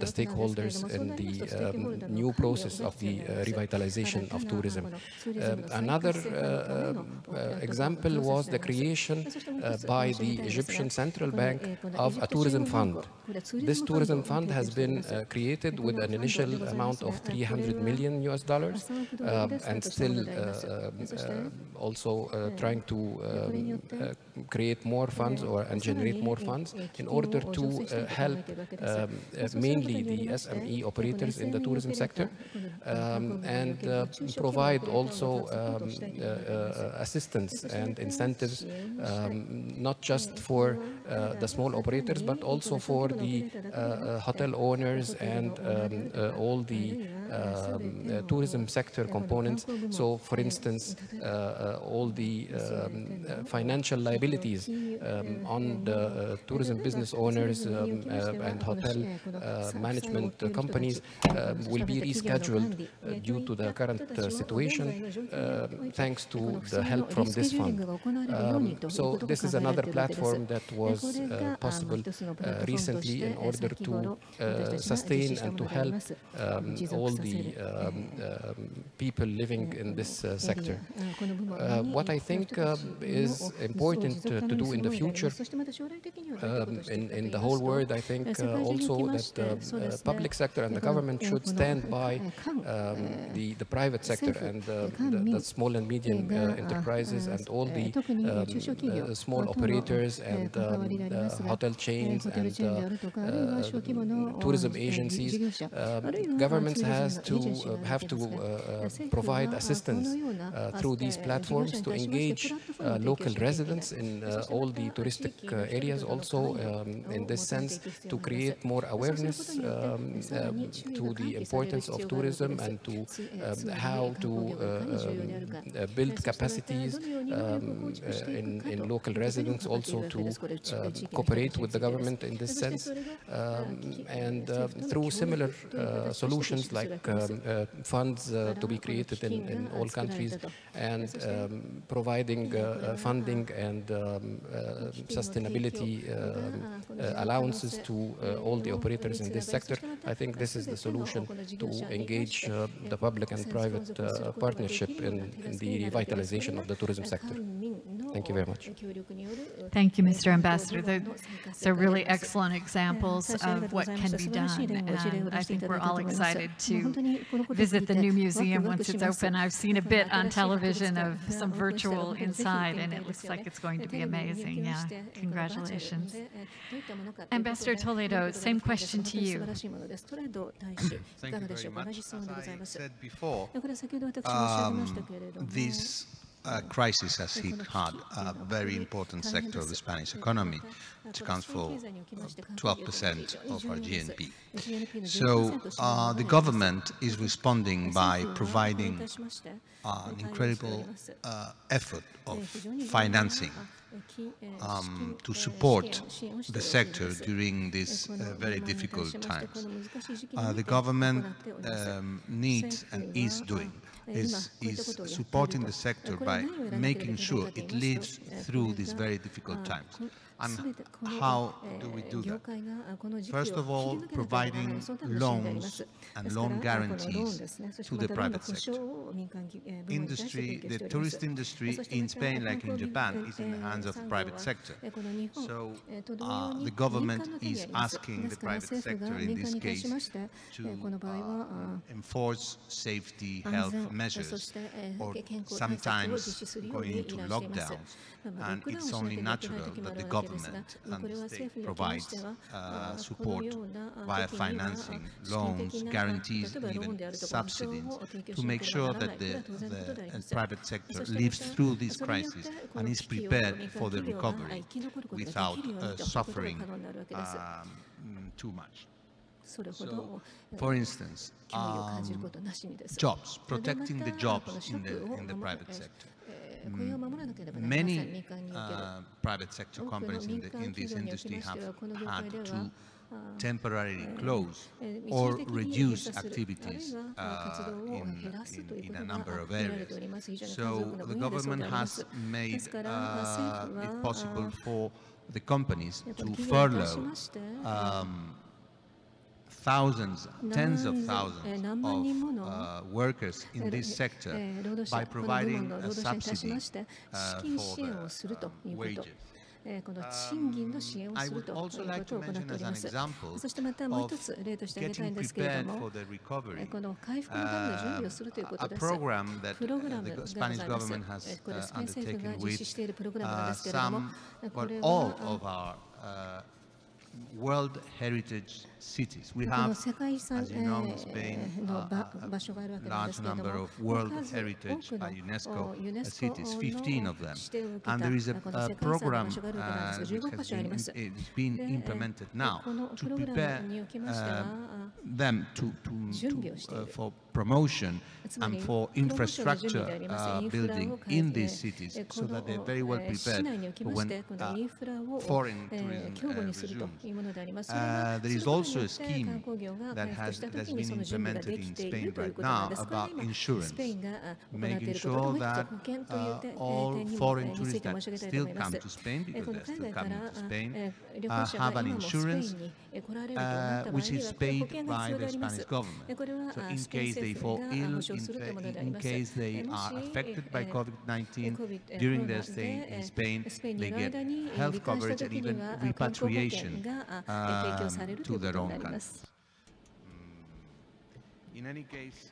the stakeholders in the new process of the revitalization of tourism. Another example was the creation by the Egyptian Central Bank of a tourism fund. This tourism fund has been created with an initial amount of $300 million and still also trying to create more funds and generate more funds in order to help mainly the SME operators in the tourism sector and provide also assistance and incentives not just for the small operators but also for the hotel owners and all the tourism sector components. So for instance, all the financial liabilities on the tourism business owners and hotel management companies will be rescheduled due to the current situation thanks to the help from this fund. So this is another platform that was possible recently in order to sustain and to help all the people living in this sector. What I think is important to do in the future in the whole world, I think also that the public sector and the government should stand by the private sector and the small and medium enterprises and all the small operators and hotel chains and tourism agencies. Governments have to provide assistance through these platforms to engage local residents in all the touristic areas also in this sense to create more awareness to the importance of tourism and to how to build capacities in local residents also to cooperate with the government in this sense and through similar solutions like funds to be created in all countries and providing funding and sustainability allowances to all the operators in this sector. I think this is the solution to engage the public and private partnership in the revitalization of the tourism sector. Thank you very much. Thank you, Mr. Ambassador. They're really excellent examples of what can be done, and I think we're all excited to visit the new museum once it's open. I've seen a bit on television of some virtual inside, and it looks like it's going to be amazing. Yeah, congratulations. Ambassador Toledo, same question to you. Thank you very much. As I said before, this crisis has hit hard a very important sector of the Spanish economy, which accounts for 12% of our GNP. So the government is responding by providing an incredible effort of financing to support the sector during these very difficult times. The government needs and is supporting the sector by making sure it lives through these very difficult times. And how do we do that? First of all, providing loans and loan guarantees to the private sector. The tourist industry in Spain, like in Japan, is in the hands of the private sector. So the government is asking the private sector in this case to enforce safety, health measures, or sometimes going into lockdowns. And it's only natural that the government and the state provides support via financing, loans, guarantees, and even subsidies to make sure that the private sector lives through this crisis and is prepared for the recovery without suffering too much. So, for instance, jobs, protecting the jobs in the private sector. Many private sector companies in this industry have had to temporarily close or reduce activities in a number of areas. So the government has made it possible for the companies to furlough thousands, tens of thousands of workers in this sector by providing a subsidy for the wages. この賃金の支援をするということを行っております。そしてまたもう一つ例として挙げたいんですけれども、この回復のための準備をするということです。プログラムがございます。これはスペイン政府が実施しているプログラムなんですけれども、これはWorld Heritage Cities. We この have, 世界遺産 as you know, in Spain, の場所があるわけなんです large けれど number も、 of World Heritage UNESCO cities, 15 of them. And there is a program it's being implemented now to prepare them for promotion and for infrastructure building in these cities so that they're very well prepared for when foreign tourism resumes. There is also a scheme that's been implemented in Spain right now about insurance, making sure that all foreign tourists that still come to Spain, because they're still coming to Spain, have an insurance which is paid by the Spanish government. So in case they fall ill, in case they are affected by COVID-19 during their stay in Spain, they get health coverage and even repatriation to their own country. In any case,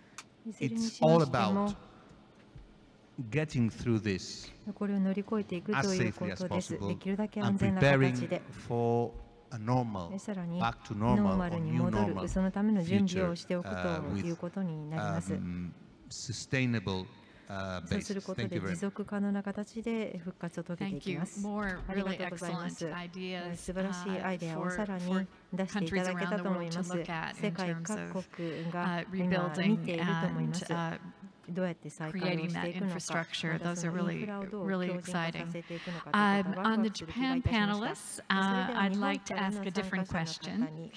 it's all about getting through this as safely as possible and preparing for a normal, back to normal or new normal future with sustainable basis. Thank you very much. Thank you. More really excellent ideas for countries around the world to look at in terms of rebuilding and creating that infrastructure. Those are really, really exciting. On the Japan panelists, I'd like to ask a different question,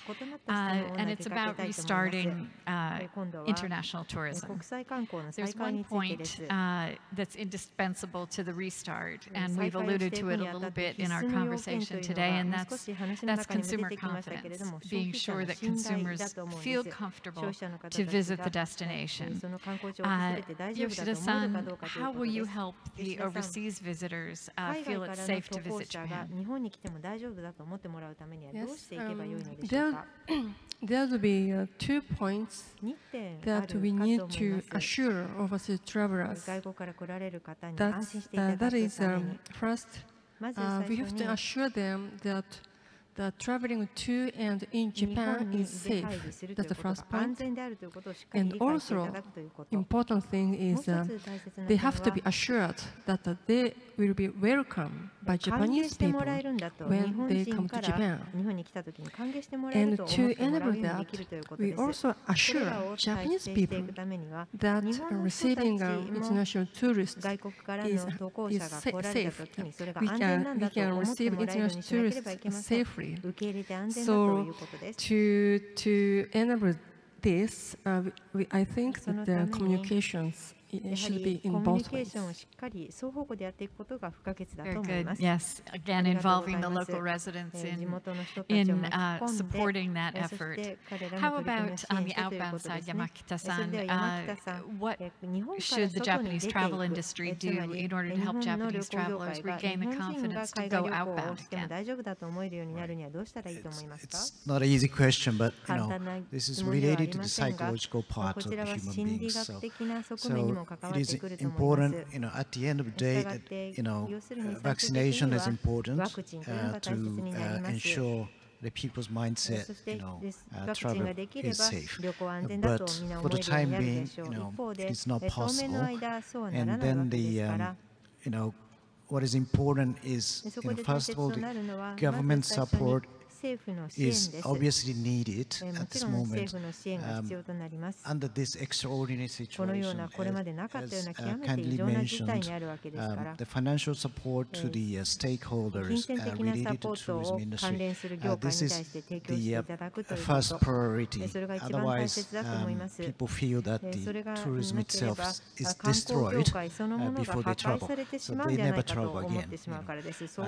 and it's about restarting international tourism. There's one point that's indispensable to the restart, and we've alluded to it a little bit in our conversation today, and that's consumer confidence, being sure that consumers feel comfortable to visit the destination. Yoshida-san, how will you help the overseas visitors feel it's safe to visit Japan? Yes, there will be 2 points that we need to assure overseas travelers. That is, first, we have to assure them that the traveling to and in Japan is safe. That's the first point. And also, important thing is they have to be assured that they will be welcomed by Japanese people when they come to Japan. And to enable that, we also assure Japanese people that receiving international tourists is safe. We can receive international tourists safely. So to enable this, I think that the communications should be in both ways. Very good. Yes, again, involving the local residents in supporting that effort. How about on the outbound side, Yamakita-san? What should the Japanese travel industry do in order to help Japanese travelers regain the confidence to go outbound again? It's not an easy question, but this is related to the psychological part of the human beings. So it is important, at the end of the day, that vaccination is important to ensure the people's mindset, travel is safe. But for the time being, it's not possible. And then what is important is, first of all, the government support is obviously needed at this moment under this extraordinary situation. As kindly mentioned, the financial support to the stakeholders related to the tourism industry, this is the first priority. Otherwise, people feel that the tourism itself is destroyed before they travel, so they never travel again. So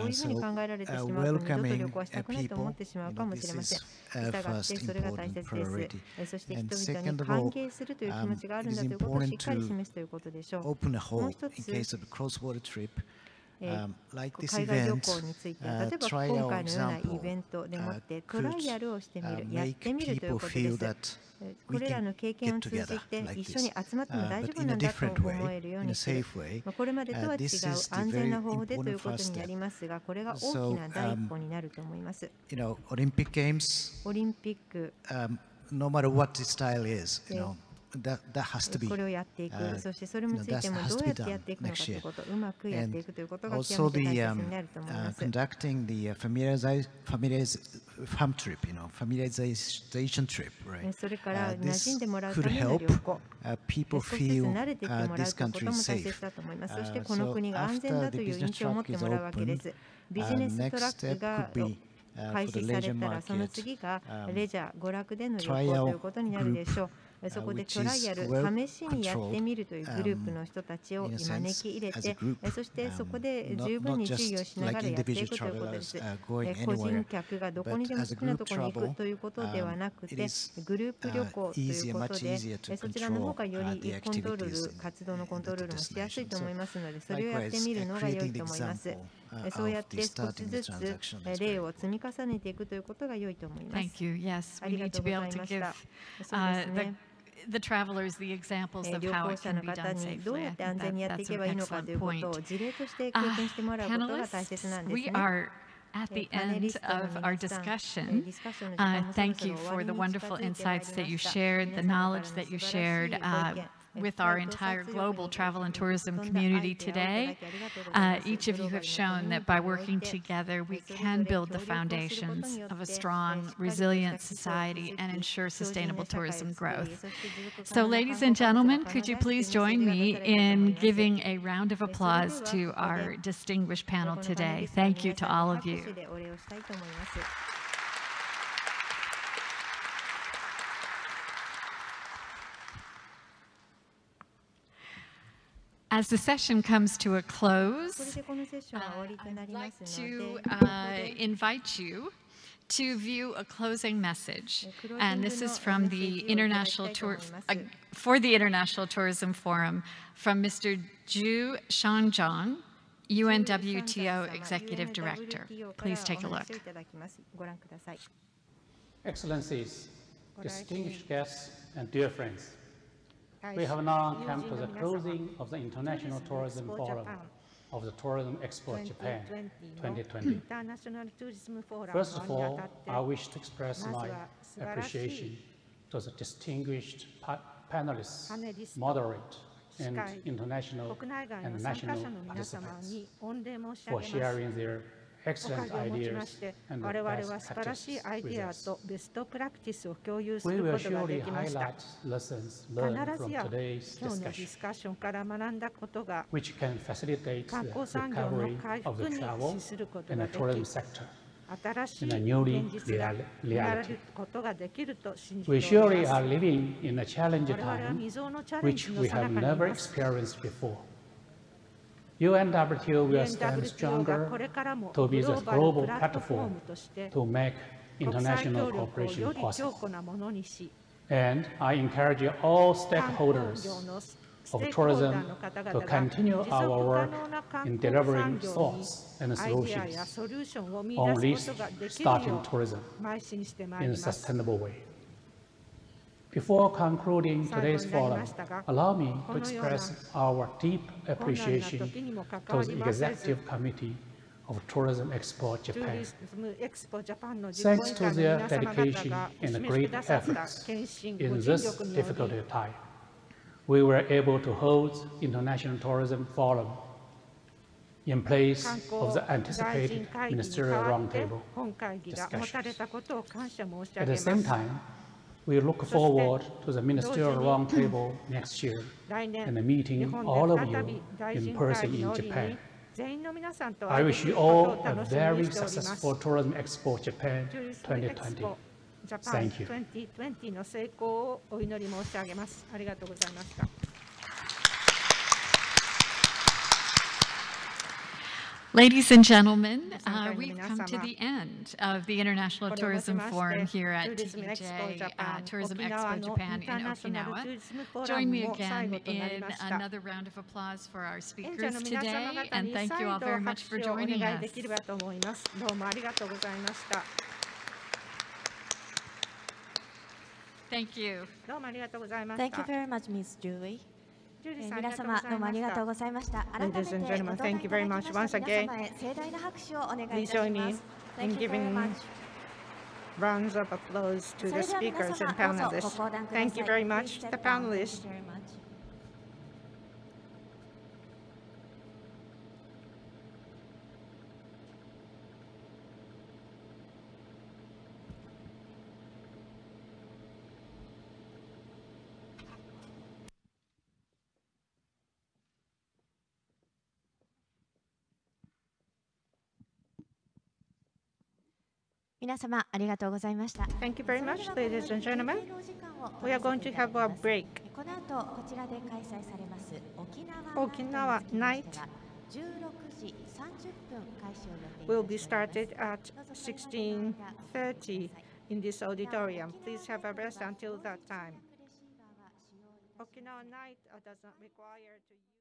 welcoming people, this is first important priority. And second of all, it is important to open a home in case of a cross-border trip. like this 海外旅 event, 行について、例えば try 今 our 回のようなイ example ベントでもってトラ could イアルをしてみる、やっ make てみるという people ことで feel す。 that こ we れら can の経験 get を通じ together て like 一緒に this, 集まっても大丈 but 夫 in な a んだと different 思え way, るよう in a にする。 safe way. これまでとは違う This is the 安全 very な方法でとい important うこと first にな step. りますが、これが大きな第一歩になると思います。Olympic Games, オリンピック、no matter what the style is, that has to be. これをやっていく、そしてそれについてもどうやってやっていくのかということ、うまくやっていくということが極 Also めて the 大切になると思います。 conducting the familiarization trip, right? それから馴 This 染んでもらう could ための help 旅行、 people 少しずつ feel 慣れていってもらう this ということ country も is 大 safe. 切だと思います。そしてこ So の国が安全 after だと the いう business 印象を持っ track て is もらうわけで open, す。ビジネスト next ラック step が could be 開 for the 始され leisure たら、その market. 次がレジャー、娯楽での旅 Try 行 out ということになるでしょう。そこでトライアル、試しにやってみるというグループの人たちを招き入れて、そしてそこで十分に注意をしながらやっていくということです。個人客がどこにでも好きなところに行くということではなくて、グループ旅行ということで、そちらの方がよりコントロール、活動のコントロールもしやすいと思いますので、それをやってみるのが良いと思います。そうやって少しずつ例を積み重ねていくということが良いと思います。Thank you. Yes, we need to be able to give the travelers the examples of 旅 how 行 it 者 can の be 方 done にどう safely. や I って安 think 全にやってい that's け an ばいいのかという excellent ことを point. 事例として経験してもらうことが大切なんです We ね。 are at the end of our discussion. Thank you for the wonderful insights that you shared, the knowledge that you shared with our entire global travel and tourism community today. Each of you have shown that by working together, we can build the foundations of a strong, resilient society and ensure sustainable tourism growth. So, ladies and gentlemen, could you please join me in giving a round of applause to our distinguished panel today? Thank you to all of you. As the session comes to a close, I'd like to invite you to view a closing message. And this is from the for the International Tourism Forum from Mr. Ju Shangjong, UNWTO Executive Director. Please take a look. Excellencies, distinguished guests, and dear friends, we have now come to the closing of the International Tourism Forum of the Tourism Expo Japan 2020. First of all, I wish to express my appreciation to the distinguished panelists, moderate, and international and national participants for sharing their excellent ideas and the best practices with us. We will surely highlight lessons learned from today's discussion, which can facilitate the recovery of the travel and the tourism sector in a newly reality. We surely are living in a challenging time which we have never experienced before. UNWTO will stand stronger to be the global platform to make international cooperation possible. And I encourage all stakeholders of tourism to continue our work in delivering thoughts and solutions on restarting tourism in a sustainable way. Before concluding today's forum, allow me to express our deep appreciation to the Executive Committee of Tourism Expo Japan. Thanks to their dedication and great efforts in this difficult time, we were able to hold International Tourism Forum in place of the anticipated ministerial roundtable discussions. At the same time, we look forward to the ministerial roundtable next year and meeting all of you in person in Japan. I wish you all a very successful Tourism Expo Japan 2020. Thank you. Ladies and gentlemen, we've come to the end of the International Tourism Forum here at TEJ, Tourism Expo Japan in Okinawa. Join me again in another round of applause for our speakers today, and thank you all very much for joining us. Thank you. Thank you very much, Ms. Julie. 皆様どうもありがとうございました。改めて Ladies and gentlemen, thank you very much once again. 皆様へ盛大な拍手をお願いいた Please し join ま me す。 in Thank you very giving much. rounds of applause to そ the れでは皆 speakers 様 and どうぞ panelists. ご講談ください。 Thank you very Please much, sit the down. Thank panelists. you very much. 皆様ありがとうございました。 Thank you very much, ladies and gentlemen. We are going to have a break. この後こちらで開催されます沖縄 Night 16時30分開始を予定 will be started at 16:30 in this auditorium. Please have a rest until that time. Okinawa Night does not require to use